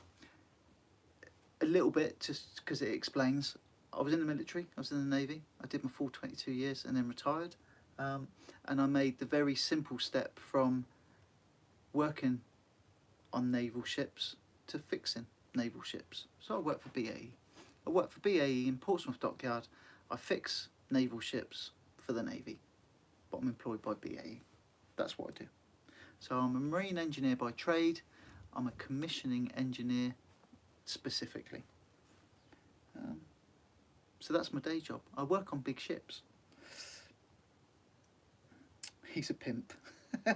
[SPEAKER 1] a little bit, just because it explains. I was in the military, I was in the Navy, I did my full 22 years and then retired, and I made the very simple step from working on naval ships to fixing naval ships. So I worked for BAE. I work for BAE in Portsmouth Dockyard. I fix naval ships for the Navy, but I'm employed by BAE. That's what I do. So I'm a marine engineer by trade. I'm a commissioning engineer specifically. So that's my day job. I work on big ships. He's a pimp. I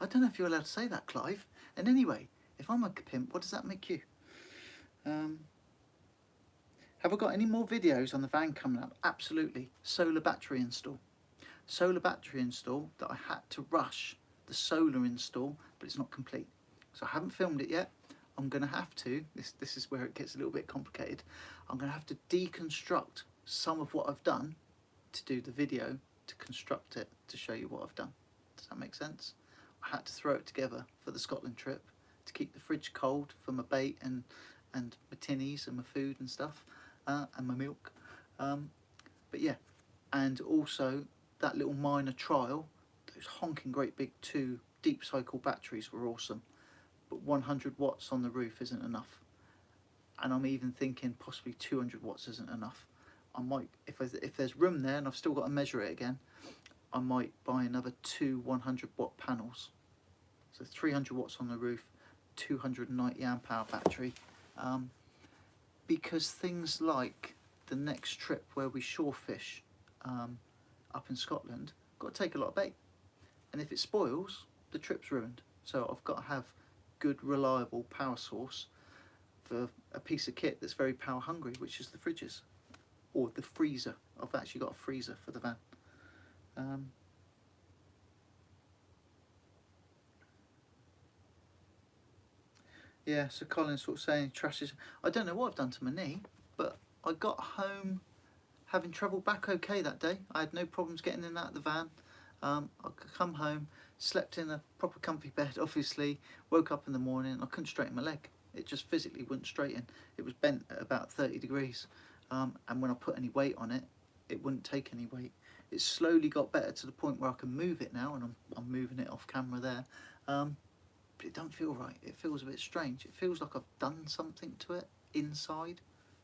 [SPEAKER 1] don't know if you're allowed to say that, Clive. And anyway, if I'm a pimp, what does that make you? Have I got any more videos on the van coming up? Absolutely. Solar battery install. Solar battery install that I had to rush the solar install, but it's not complete. So I haven't filmed it yet. I'm going to have to, this is where it gets a little bit complicated, I'm going to have to deconstruct some of what I've done to do the video, to construct it, to show you what I've done. Does that make sense? I had to throw it together for the Scotland trip to keep the fridge cold for my bait and my tinnies and my food and stuff, and my milk. But yeah, and also that little minor trial, those honking great big 2 deep cycle batteries were awesome, but 100 watts on the roof isn't enough. And I'm even thinking possibly 200 watts isn't enough. I might, if there's room there and I've still got to measure it again, I might buy another 2 100 watt panels. So 300 watts on the roof, 290 amp hour battery. Because things like the next trip where we shore fish up in Scotland, got to take a lot of bait. And if it spoils, the trip's ruined. So I've got to have good, reliable power source for a piece of kit that's very power hungry, which is the fridges. Or the freezer. I've actually got a freezer for the van. Yeah, so Colin's sort of saying trashes. I don't know what I've done to my knee, but I got home having travelled back okay that day. I had no problems getting in and out of the van. I could come home, slept in a proper comfy bed, obviously, woke up in the morning, I couldn't straighten my leg. It just physically wouldn't straighten. It was bent at about 30 degrees. And when I put any weight on it, it wouldn't take any weight. It slowly got better to the point where I can move it now, and I'm moving it off camera there. But it doesn't feel right. It feels a bit strange. It feels like I've done something to it inside,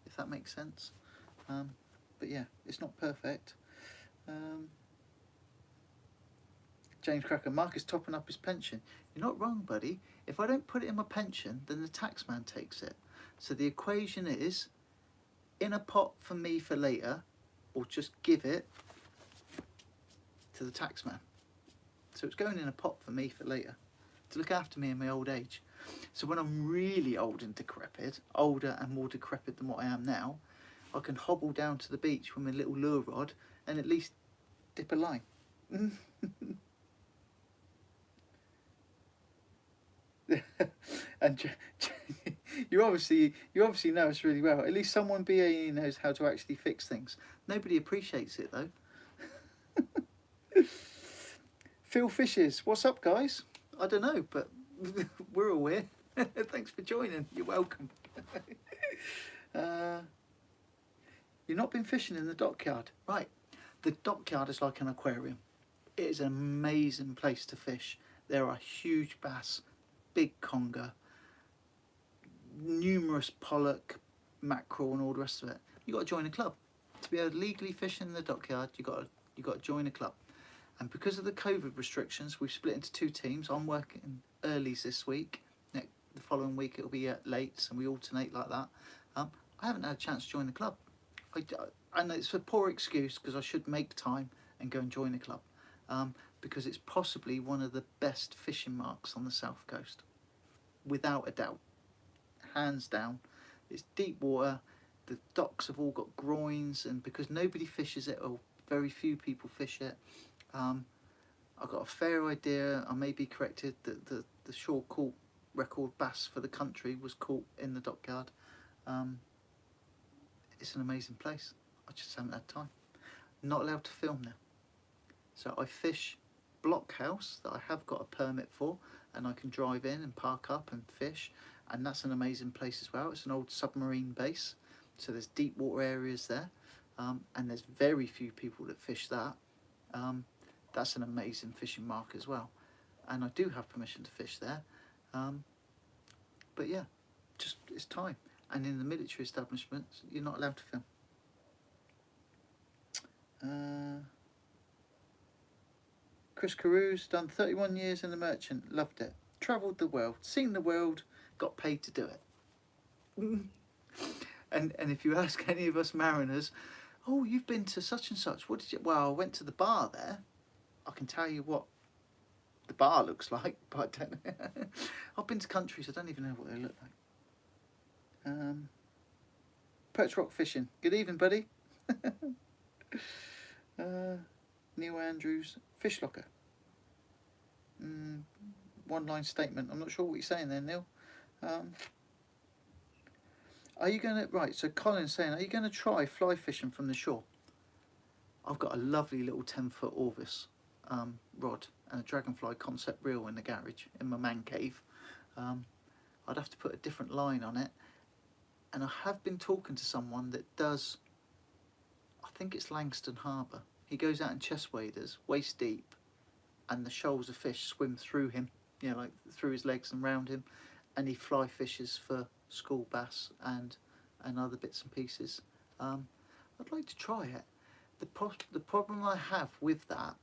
[SPEAKER 1] if that makes sense. But yeah, it's not perfect. James Cracker, Mark is topping up his pension. You're not wrong, buddy. If I don't put it in my pension, then the taxman takes it. So the equation is, in a pot for me for later, or just give it to the taxman. So it's going in a pot for me for later, to look after me in my old age. So when I'm really old and decrepit, older and more decrepit than what I am now, I can hobble down to the beach with my little lure rod and at least dip a line. And you obviously know us really well. At least someone BAE knows how to actually fix things. Nobody appreciates it though. Phil Fishes, what's up, guys? I don't know, but we're aware. Thanks for joining. You're welcome. You've not been fishing in the dockyard, right? The dockyard is like an aquarium. It is an amazing place to fish. There are huge bass, big conger, numerous pollock, mackerel, and all the rest of it. You got to join a club to be able to legally fish in the dockyard. You got to join a club. And because of the COVID restrictions, we've split into 2 teams. I'm working earlies this week. The following week it'll be lates, and we alternate like that. I haven't had a chance to join the club. I know it's a poor excuse because I should make time and go and join a club, because it's possibly one of the best fishing marks on the south coast, without a doubt, hands down. It's deep water. The docks have all got groins, and because nobody fishes it, or very few people fish it, I've got a fair idea. I may be corrected that the shore caught record bass for the country was caught in the dockyard. It's an amazing place. I just haven't had time. Not allowed to film there. So I fish Blockhouse, that I have got a permit for, and I can drive in and park up and fish, and that's an amazing place as well. It's an old submarine base, so there's deep water areas there, and there's very few people that fish that. That's an amazing fishing mark as well, and I do have permission to fish there. But yeah, just it's time. And in the military establishments, you're not allowed to film. Chris Carew's done 31 years in the merchant, loved it. Travelled the world, seen the world, got paid to do it. And if you ask any of us mariners, oh, you've been to such and such, what did you... Well, I went to the bar there. I can tell you what the bar looks like, but I don't know. I've been to countries, I don't even know what they look like. Perch rock fishing. Good evening, buddy. Neil Andrews, fish locker. One line statement. I'm not sure what you're saying there, Neil. Are you going to, right, so Colin's saying, are you going to try fly fishing from the shore? I've got a lovely little 10-foot Orvis rod and a dragonfly concept reel in the garage in my man cave. I'd have to put a different line on it, and I have been talking to someone that does, I think it's Langston Harbour. He goes out in chest waders, waist deep, and the shoals of fish swim through him, you know, like through his legs and round him, and he fly fishes for school bass and other bits and pieces. I'd like to try it. The problem I have with that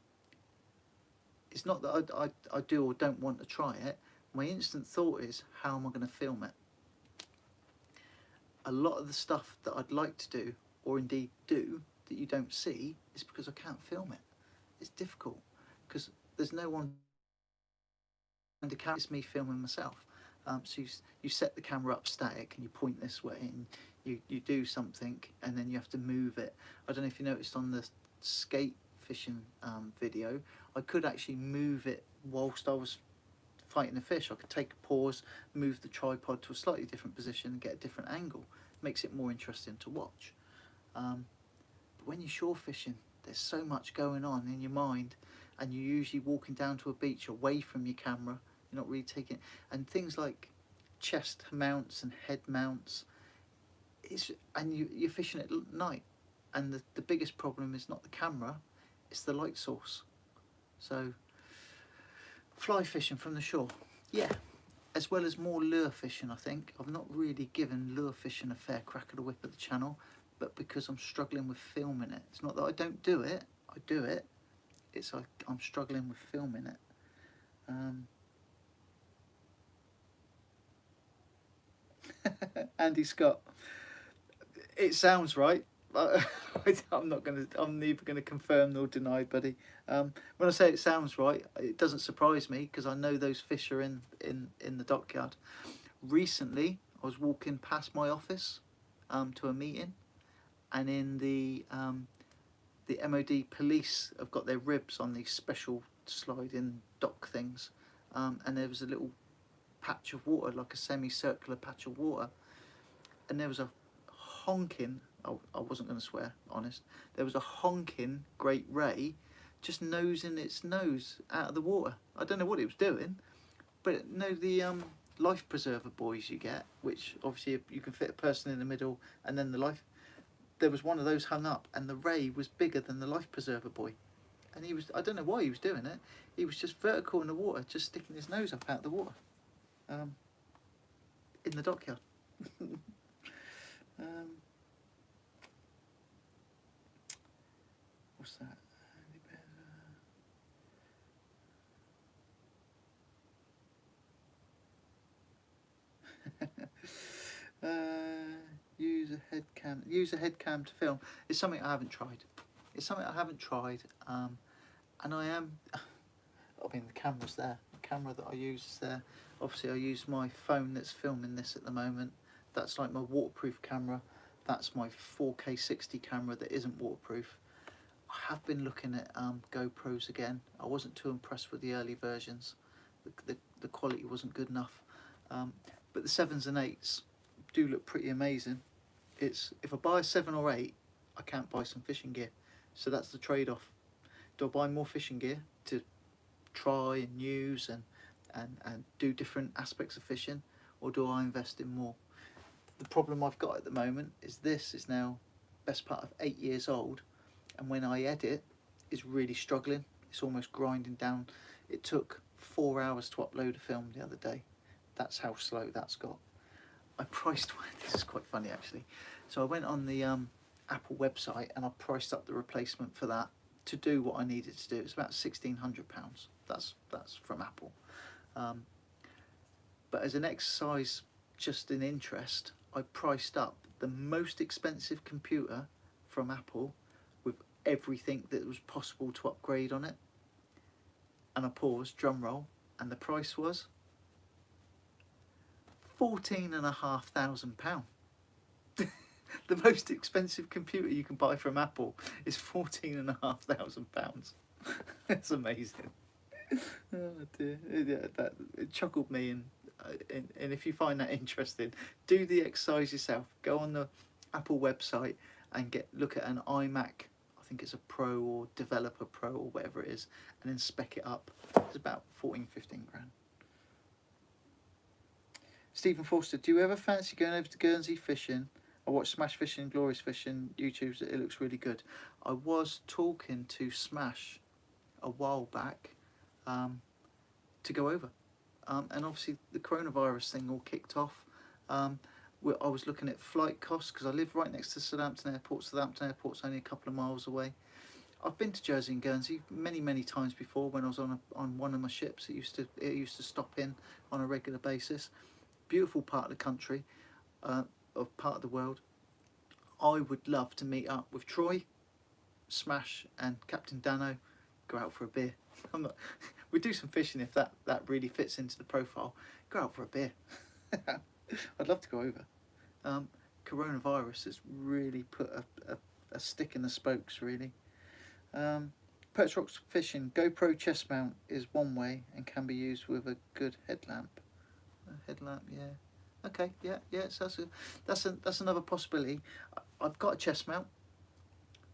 [SPEAKER 1] is not that I do or don't want to try it. My instant thought is, how am I going to film it? A lot of the stuff that I'd like to do, or indeed do, that you don't see, is because I can't film it. It's difficult, because there's no one to camera. It's me filming myself. So you set the camera up static and you point this way and you do something, and then you have to move it. I don't know if you noticed on the skate fishing video, I could actually move it whilst I was fighting the fish. I could take a pause, move the tripod to a slightly different position and get a different angle. Makes it more interesting to watch. But when you're shore fishing, there's so much going on in your mind, and you're usually walking down to a beach away from your camera. You're not really taking, and things like chest mounts and head mounts, and you're fishing at night, and the biggest problem is not the camera, it's the light source. So fly fishing from the shore, yeah, as well as more lure fishing. I think I've not really given lure fishing a fair crack of the whip at the channel, but because I'm struggling with filming it. It's not that I don't do it, I do it, it's like I'm struggling with filming it. Andy Scott, it sounds right. I'm neither gonna confirm nor deny, buddy. When I say it sounds right, it doesn't surprise me, because I know those fish are in the dockyard. Recently, I was walking past my office to a meeting, and in the MOD police have got their ribs on these special sliding dock things, and there was a little patch of water, like a semicircular patch of water, and there was a honking, I wasn't going to swear, honest, there was a honking great ray just nosing its nose out of the water. I don't know what it was doing, but the life preserver buoys you get, which obviously you can fit a person in the middle and then the life, there was one of those hung up, and the ray was bigger than the life preserver buoy, and he was, I don't know why he was doing it, he was just vertical in the water, just sticking his nose up out of the water, in the dockyard. What's that? Use a head cam to film. It's something I haven't tried. And I am, I mean, the camera's there. The camera that I use is there. Obviously I use my phone that's filming this at the moment. That's like my waterproof camera. That's my 4K 60 camera that isn't waterproof. I have been looking at GoPros again. I wasn't too impressed with the early versions. The quality wasn't good enough. But the 7s and 8s do look pretty amazing. It's, if I buy a 7 or 8, I can't buy some fishing gear. So that's the trade-off. Do I buy more fishing gear to try and use and do different aspects of fishing, or do I invest in more? The problem I've got at the moment is this is now best part of 8 years old, and when I edit, it's really struggling. It's almost grinding down. It took 4 hours to upload a film the other day. That's how slow that's got. I priced, this is quite funny actually. So I went on the Apple website and I priced up the replacement for that to do what I needed to do. It's about £1,600. That's from Apple. But as an exercise, just in interest, I priced up the most expensive computer from Apple with everything that was possible to upgrade on it. And I paused, drum roll, and the price was £14,500. The most expensive computer you can buy from Apple is £14,500. That's amazing. Oh dear, it chuckled me, and and if you find that interesting, do the exercise yourself. Go on the Apple website and look at an iMac. I think it's a Pro or Developer Pro or whatever it is, and then spec it up. It's about 14, 15 grand. Stephen Forster, do you ever fancy going over to Guernsey fishing? I watch Smash Fishing and Glorious Fishing YouTubes. It looks really good. I was talking to Smash a while back to go over. And obviously the coronavirus thing all kicked off. I was looking at flight costs because I live right next to Southampton Airport. Southampton Airport's only a couple of miles away. I've been to Jersey and Guernsey many times before when I was on one of my ships. It used to stop in on a regular basis. Beautiful part of the country, or part of the world. I would love to meet up with Troy, Smash, and Captain Dano. Go out for a beer. We do some fishing if that really fits into the profile. Go out for a beer. I'd love to go over. Coronavirus has really put a stick in the spokes, really. Perch Rocks Fishing GoPro chest mount is one way and can be used with a good headlamp. A headlamp, yeah. Okay, yeah. So that's another possibility. I've got a chest mount,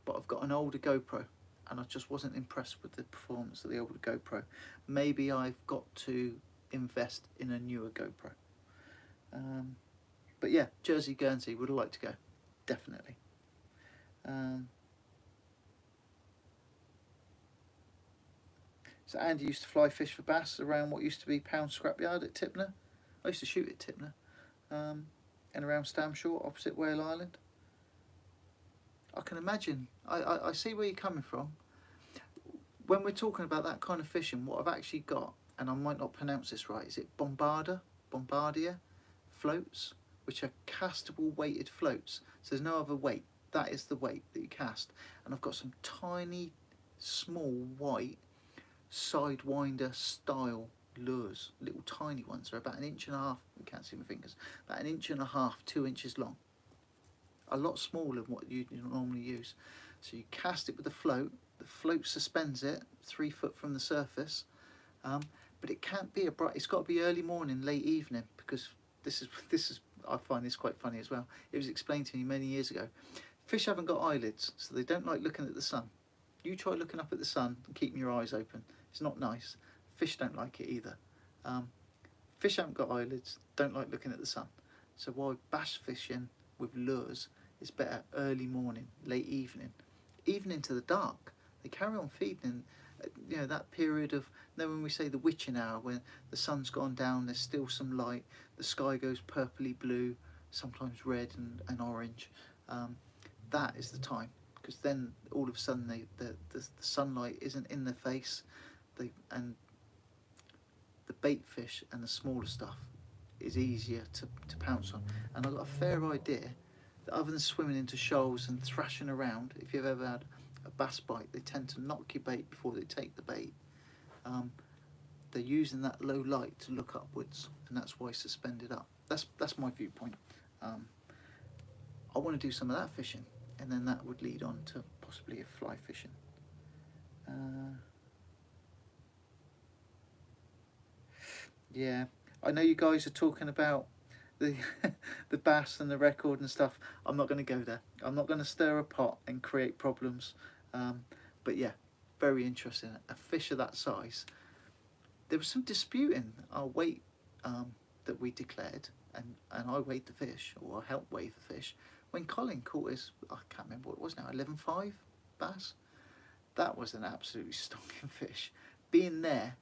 [SPEAKER 1] but I've got an older GoPro, and I just wasn't impressed with the performance of the older GoPro. Maybe I've got to invest in a newer GoPro. But yeah, Jersey, Guernsey, would like to go, definitely. So Andy used to fly fish for bass around what used to be Pound Scrapyard at Tipner. I used to shoot at Tipner, and around Stamshore, opposite Whale Island. I can imagine. I see where you're coming from. When we're talking about that kind of fishing, what I've actually got, and I might not pronounce this right, is it Bombardier floats, which are castable weighted floats. So there's no other weight. That is the weight that you cast. And I've got some tiny, small, white, sidewinder style lures, little tiny ones. They're about 1.5 inches. You can't see my fingers. About 1.5 inches, 2 inches long. A lot smaller than what you normally use. So you cast it with the float suspends it 3 foot from the surface, but it can't be it's got to be early morning, late evening, because this is I find this quite funny as well. It was explained to me many years ago. Fish haven't got eyelids, so they don't like looking at the sun. You try looking up at the sun and keeping your eyes open. It's not nice. Fish don't like it either. Fish haven't got eyelids, don't like looking at the sun. So while bass fishing with lures, it's better early morning, late evening, even into the dark. They carry on feeding, that period of, when we say the witching hour, when the sun's gone down, there's still some light, the sky goes purpley blue, sometimes red and orange. That is the time, because then all of a sudden the sunlight isn't in their face, and the bait fish and the smaller stuff is easier to pounce on. And I've got a fair idea that other than swimming into shoals and thrashing around, if you've ever had a bass bite, they tend to knock your bait before they take the bait. They're using that low light to look upwards, and that's why suspended up. That's my viewpoint. I want to do some of that fishing, and then that would lead on to possibly a fly fishing. Yeah, I know you guys are talking about the the bass and the record and stuff. I'm not going to go there. I'm not going to stir a pot and create problems. But yeah, very interesting. A fish of that size. There was some disputing our weight that we declared, and I weighed the fish, or I helped weigh the fish, when Colin caught his, I can't remember what it was now, 11.5 bass. That was an absolutely stonking fish. Being there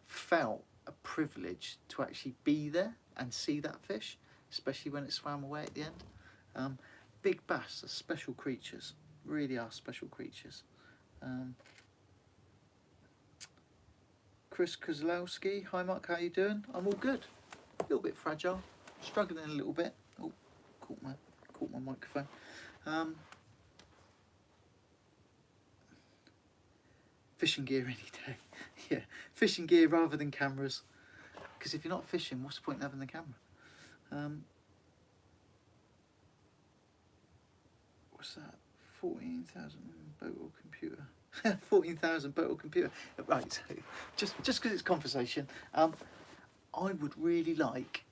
[SPEAKER 1] felt a privilege to actually be there and see that fish, especially when it swam away at the end. Big bass are special creatures, really are special creatures. Chris Kozlowski, hi Mark, how you doing? I'm all good. A little bit fragile, struggling a little bit. Oh, caught my microphone. Fishing gear any day. Yeah, fishing gear rather than cameras. Because if you're not fishing, what's the point in having the camera? What's that? 14,000 boat or computer. 14,000 boat or computer. Right, so just because it's conversation. I would really like,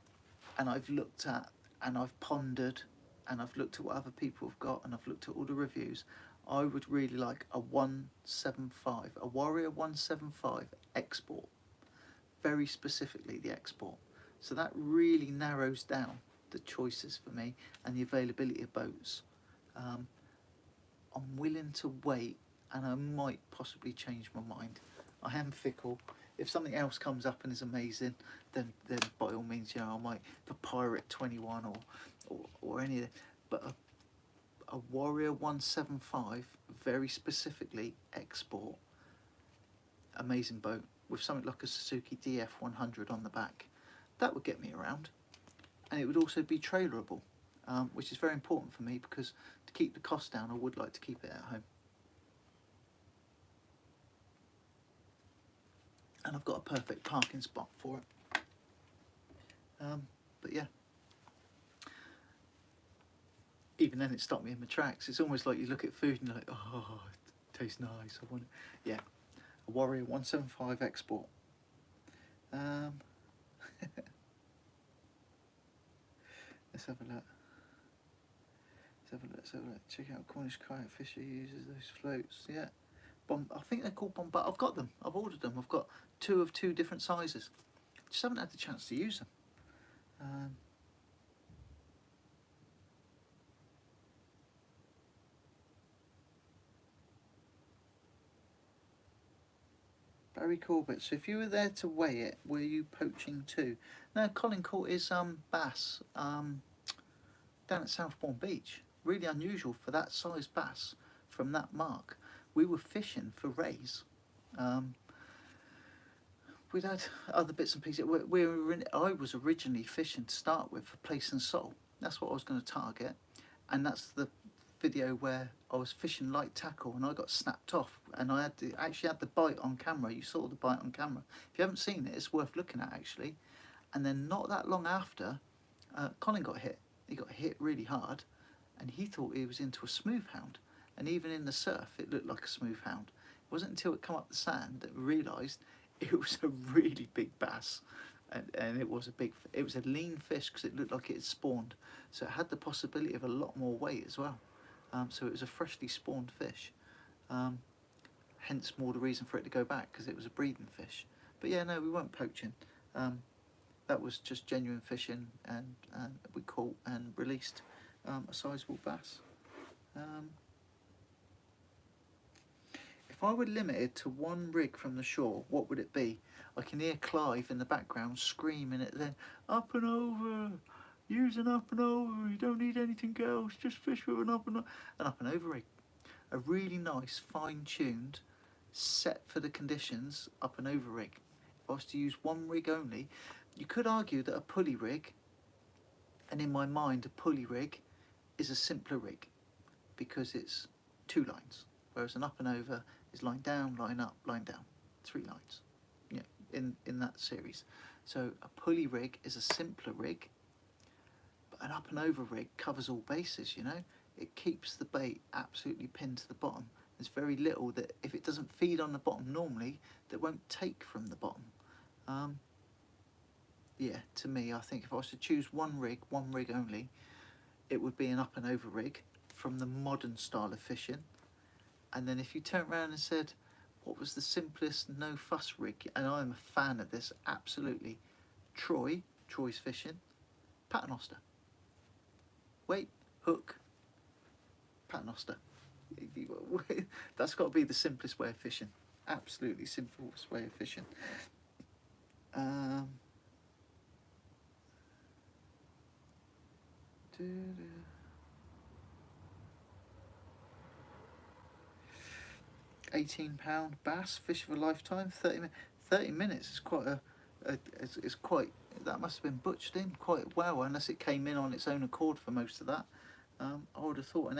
[SPEAKER 1] and I've looked at and I've pondered and I've looked at what other people have got and I've looked at all the reviews. I would really like a 175, a Warrior 175 export, very specifically the export. So that really narrows down the choices for me and the availability of boats. I'm willing to wait, and I might possibly change my mind. I am fickle. If something else comes up and is amazing, then by all means, I might for Pirate 21 or any of it. But a Warrior 175, very specifically export, amazing boat with something like a Suzuki DF 100 on the back, that would get me around, and it would also be trailerable, which is very important for me because to keep the cost down, I would like to keep it at home. And I've got a perfect parking spot for it. But yeah, even then it stopped me in my tracks. It's almost like you look at food and you're like, oh, it tastes nice, I want it. Yeah, a Warrior 175 export. Let's have a look. Let's have a look. Check out Cornish kayak fisher uses those floats. Yeah, I think they're called Bombard. I've got them. I've ordered them. I've got two of two different sizes. Just haven't had the chance to use them. Barry Corbett. So if you were there to weigh it, were you poaching too? No, Colin caught his bass down at Southbourne Beach. Really unusual for that size bass from that mark. We were fishing for rays. We'd had other bits and pieces. I was originally fishing to start with for Place and Soul. That's what I was going to target, and that's the video where I was fishing light tackle and I got snapped off, and I actually had the bite on camera. You saw the bite on camera. If you haven't seen it, it's worth looking at actually. And then not that long after, Colin got hit. He got hit really hard, and he thought he was into a smooth hound. And even in the surf, it looked like a smooth hound. It wasn't until it come up the sand that we realised it was a really big bass, and it was a lean fish because it looked like it had spawned, so it had the possibility of a lot more weight as well. So it was a freshly spawned fish, hence more the reason for it to go back, because it was a breeding fish. But yeah, no, we weren't poaching. That was just genuine fishing, and we caught and released a sizable bass. If I were limited to one rig from the shore, what would it be? I can hear Clive in the background screaming it then, up and over, use an up and over, you don't need anything else, just fish with an up and over rig. A really nice, fine-tuned, set for the conditions, up and over rig. If I was to use one rig only, you could argue that a pulley rig, and in my mind a pulley rig, is a simpler rig, because it's two lines, whereas an up and over is line down, line up, line down, 3 lines, in that series. So a pulley rig is a simpler rig, but an up and over rig covers all bases, It keeps the bait absolutely pinned to the bottom. There's very little that, if it doesn't feed on the bottom normally, that won't take from the bottom. Yeah, to me, I think if I was to choose one rig only, it would be an up and over rig from the modern style of fishing. And then if you turn around and said, what was the simplest no fuss rig? And I'm a fan of this, absolutely. Troy's fishing, paternoster. Weight, hook, paternoster. That's got to be the simplest way of fishing. Absolutely simplest way of fishing. £18 bass, fish of a lifetime, 30 minutes is quite it's quite, that must have been butched in quite well, unless it came in on its own accord for most of that. I would have thought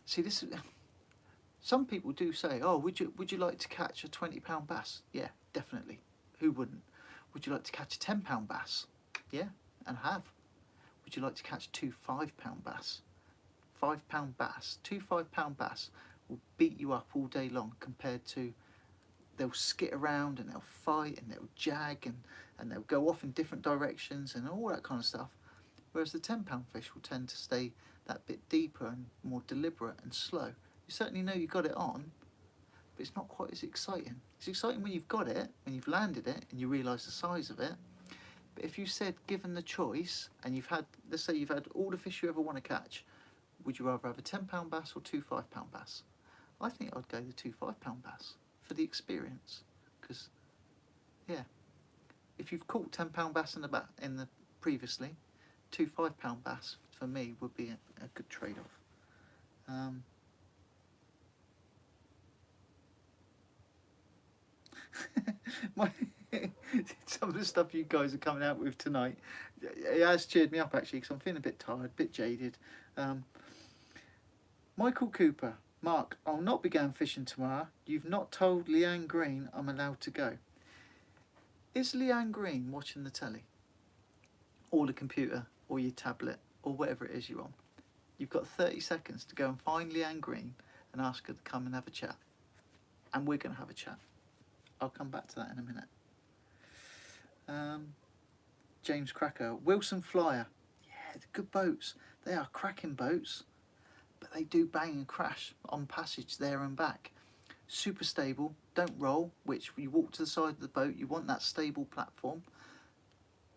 [SPEAKER 1] see, this is, some people do say, oh, would you like to catch a £20 bass? Yeah, definitely. Who wouldn't? Would you like to catch a £10 bass? Yeah, and have. Would you like to catch two £5 bass? £5 bass, two £5 bass will beat you up all day long compared to they'll skit around and they'll fight and they'll jag and they'll go off in different directions and all that kind of stuff. Whereas the £10 fish will tend to stay that bit deeper and more deliberate and slow. You certainly know you got it on, but it's not quite as exciting. It's exciting when you've got it, when you've landed it and you realise the size of it. But if you said, given the choice, and you've had, let's say you've had all the fish you ever want to catch, would you rather have a £10 bass or two £5 bass? I think I'd go the two £5 bass for the experience. Because, yeah, if you've caught £10 bass in the previously, two £5 bass for me would be a good trade-off. Some of the stuff you guys are coming out with tonight, it has cheered me up actually, because I'm feeling a bit tired, a bit jaded. Michael Cooper, Mark, I'll not be going fishing tomorrow. You've not told Leanne Green I'm allowed to go. Is Leanne Green watching the telly? Or the computer, or your tablet, or whatever it is you're on? You've got 30 seconds to go and find Leanne Green and ask her to come and have a chat. And we're going to have a chat. I'll come back to that in a minute. James Cracker, Wilson Flyer. Yeah, they're good boats. They are cracking boats, but they do bang and crash on passage there and back. Super stable, don't roll, which you walk to the side of the boat, you want that stable platform.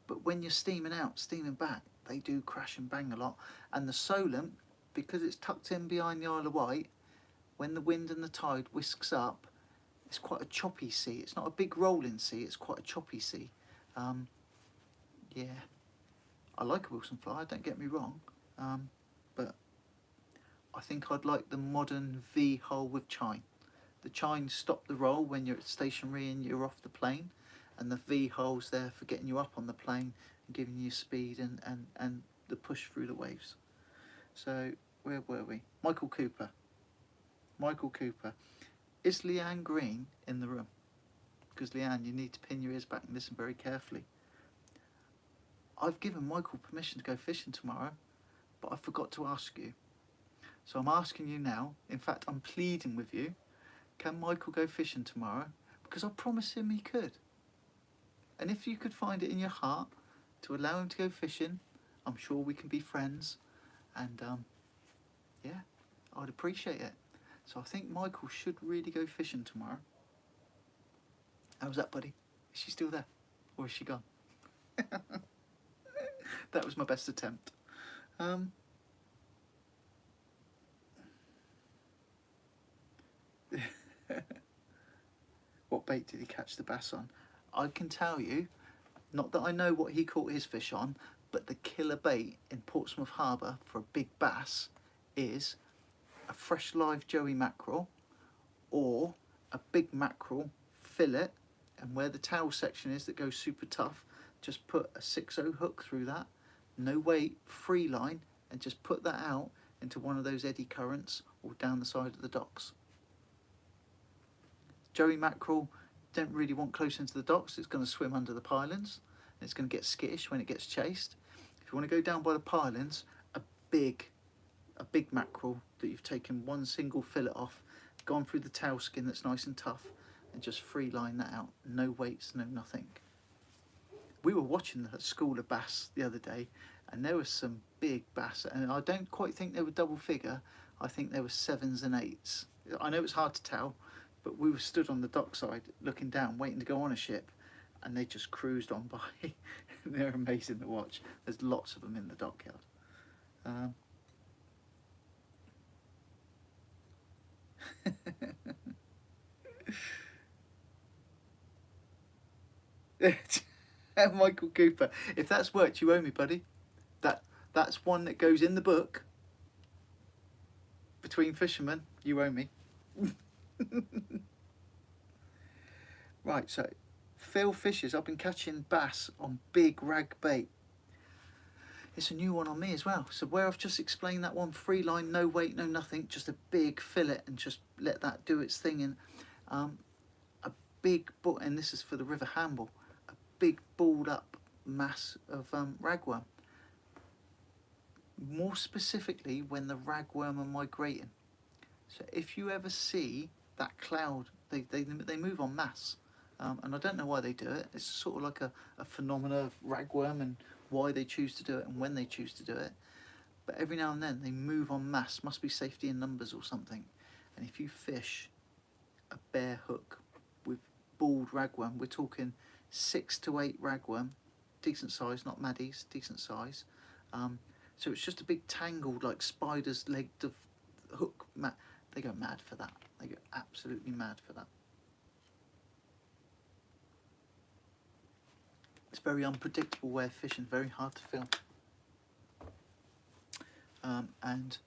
[SPEAKER 1] But when you're steaming out, steaming back, they do crash and bang a lot. And the Solent, because it's tucked in behind the Isle of Wight, when the wind and the tide whisks up, it's quite a choppy sea. It's not a big rolling sea, it's quite a choppy sea. Yeah, I like a Wilson Flyer, don't get me wrong, but I think I'd like the modern V hull with chine. The chine stop the roll when you're stationary and you're off the plane, and the V hull's there for getting you up on the plane and giving you speed and the push through the waves. So where were we? Michael Cooper. Michael Cooper. Is Leanne Green in the room? Because Leanne, you need to pin your ears back and listen very carefully. I've given Michael permission to go fishing tomorrow, but I forgot to ask you. So I'm asking you now, in fact I'm pleading with you, can Michael go fishing tomorrow? Because I promised him he could. And if you could find it in your heart to allow him to go fishing, I'm sure we can be friends. And yeah, I'd appreciate it. So I think Michael should really go fishing tomorrow. How's that, buddy? Is she still there? Or is she gone? That was my best attempt. What bait did he catch the bass on? I can tell you, not that I know what he caught his fish on, but the killer bait in Portsmouth Harbour for a big bass is a fresh live joey mackerel or a big mackerel fillet, and where the tail section is that goes super tough, just put a 6/0 hook through that, no weight, free line, and just put that out into one of those eddy currents or down the side of the docks. Joey mackerel don't really want close into the docks, it's going to swim under the pylons and it's going to get skittish when it gets chased. If you want to go down by the pylons, a big mackerel that you've taken one single fillet off, gone through the tail skin that's nice and tough, and just free line that out, no weights, no nothing. We were watching the School of Bass the other day and there was some big bass, and I don't quite think they were double figure, I think they were 7s and 8s. I know it's hard to tell, but we were stood on the dockside looking down waiting to go on a ship, and they just cruised on by. They're amazing to watch. There's lots of them in the dockyard. Michael Cooper, if that's worked, you owe me, buddy. That's one that goes in the book. Between fishermen, you owe me. Right, so Phil Fishers, I've been catching bass on big rag bait. It's a new one on me as well. So where I've just explained that one, free line, no weight, no nothing, just a big fillet and just let that do its thing. And a big, and this is for the River Hamble, a big balled up mass of ragworm. More specifically when the ragworm are migrating. So if you ever see that cloud They move en masse, and I don't know why they do it. It's sort of like a phenomena of ragworm and why they choose to do it and when they choose to do it. But every now and then they move en masse. Must be safety in numbers or something. And if you fish a bare hook with bald ragworm, we're talking 6 to 8 ragworm, decent size, not maddies, decent size. So it's just a big tangled, like spider's leg of hook. They go mad for that. They go absolutely mad for that. It's a very unpredictable way of fishing, very hard to film. And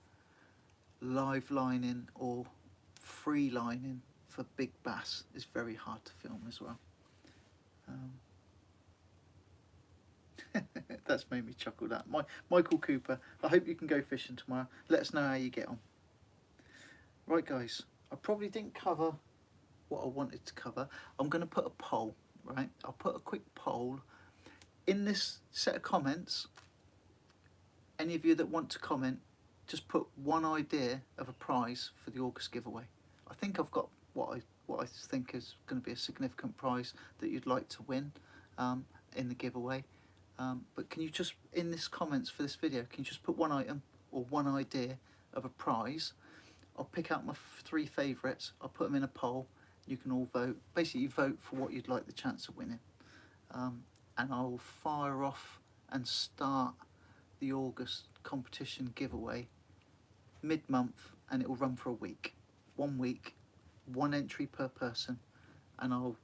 [SPEAKER 1] live lining or free lining for big bass is very hard to film as well. That's made me chuckle. That Michael Cooper, I hope you can go fishing tomorrow. Let us know how you get on. Right guys, I probably didn't cover what I wanted to cover. I'm going to put a poll, right? I'll put a quick poll in this set of comments. Any of you that want to comment, just put one idea of a prize for the August giveaway. I think I've got what I think is going to be a significant prize that you'd like to win in the giveaway. But can you just, in this comments for this video, can you just put one item or one idea of a prize? I'll pick out my 3 favourites, I'll put them in a poll, you can all vote. Basically vote for what you'd like the chance of winning. And I'll fire off and start the August competition giveaway mid-month, and it will run for a week. 1 week, 1 entry per person, and I'll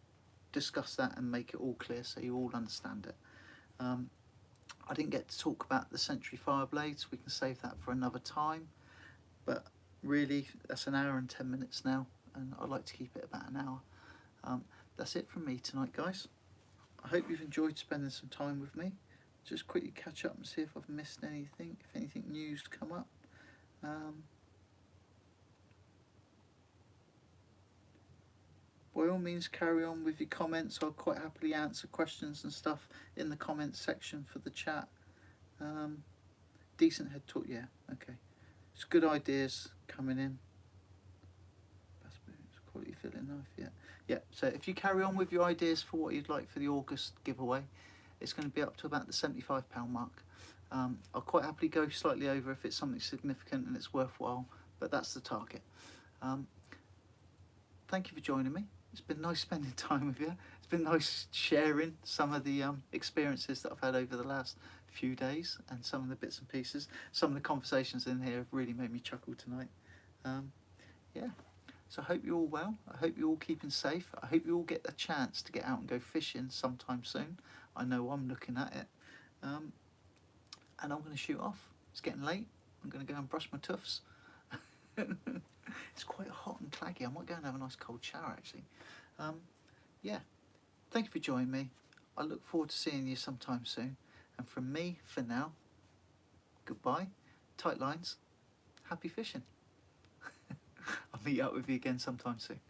[SPEAKER 1] discuss that and make it all clear so you all understand it. I didn't get to talk about the Century Fire Blades. We can save that for another time, but really that's an hour and 10 minutes now, and I'd like to keep it about an hour. That's it from me tonight, guys. I hope you've enjoyed spending some time with me. Just quickly catch up and see if I've missed anything, if anything new's come up. By all means, carry on with your comments. I'll quite happily answer questions and stuff in the comments section for the chat. Decent head talk, yeah, okay. It's good ideas coming in. Quality filling knife, yeah. So if you carry on with your ideas for what you'd like for the August giveaway, it's going to be up to about the £75 mark. I'll quite happily go slightly over if it's something significant and it's worthwhile, but that's the target. Thank you for joining me. It's been nice spending time with you. It's been nice sharing some of the experiences that I've had over the last few days and some of the bits and pieces. Some of the conversations in here have really made me chuckle tonight. Yeah, so I hope you're all well. I hope you're all keeping safe. I hope you all get a chance to get out and go fishing sometime soon. I know I'm looking at it. And I'm going to shoot off. It's getting late. I'm going to go and brush my tuffs. It's quite hot and claggy. I might go and have a nice cold shower actually. Yeah, thank you for joining me. I look forward to seeing you sometime soon. And from me, for now, goodbye, tight lines, happy fishing. I'll meet up with you again sometime soon.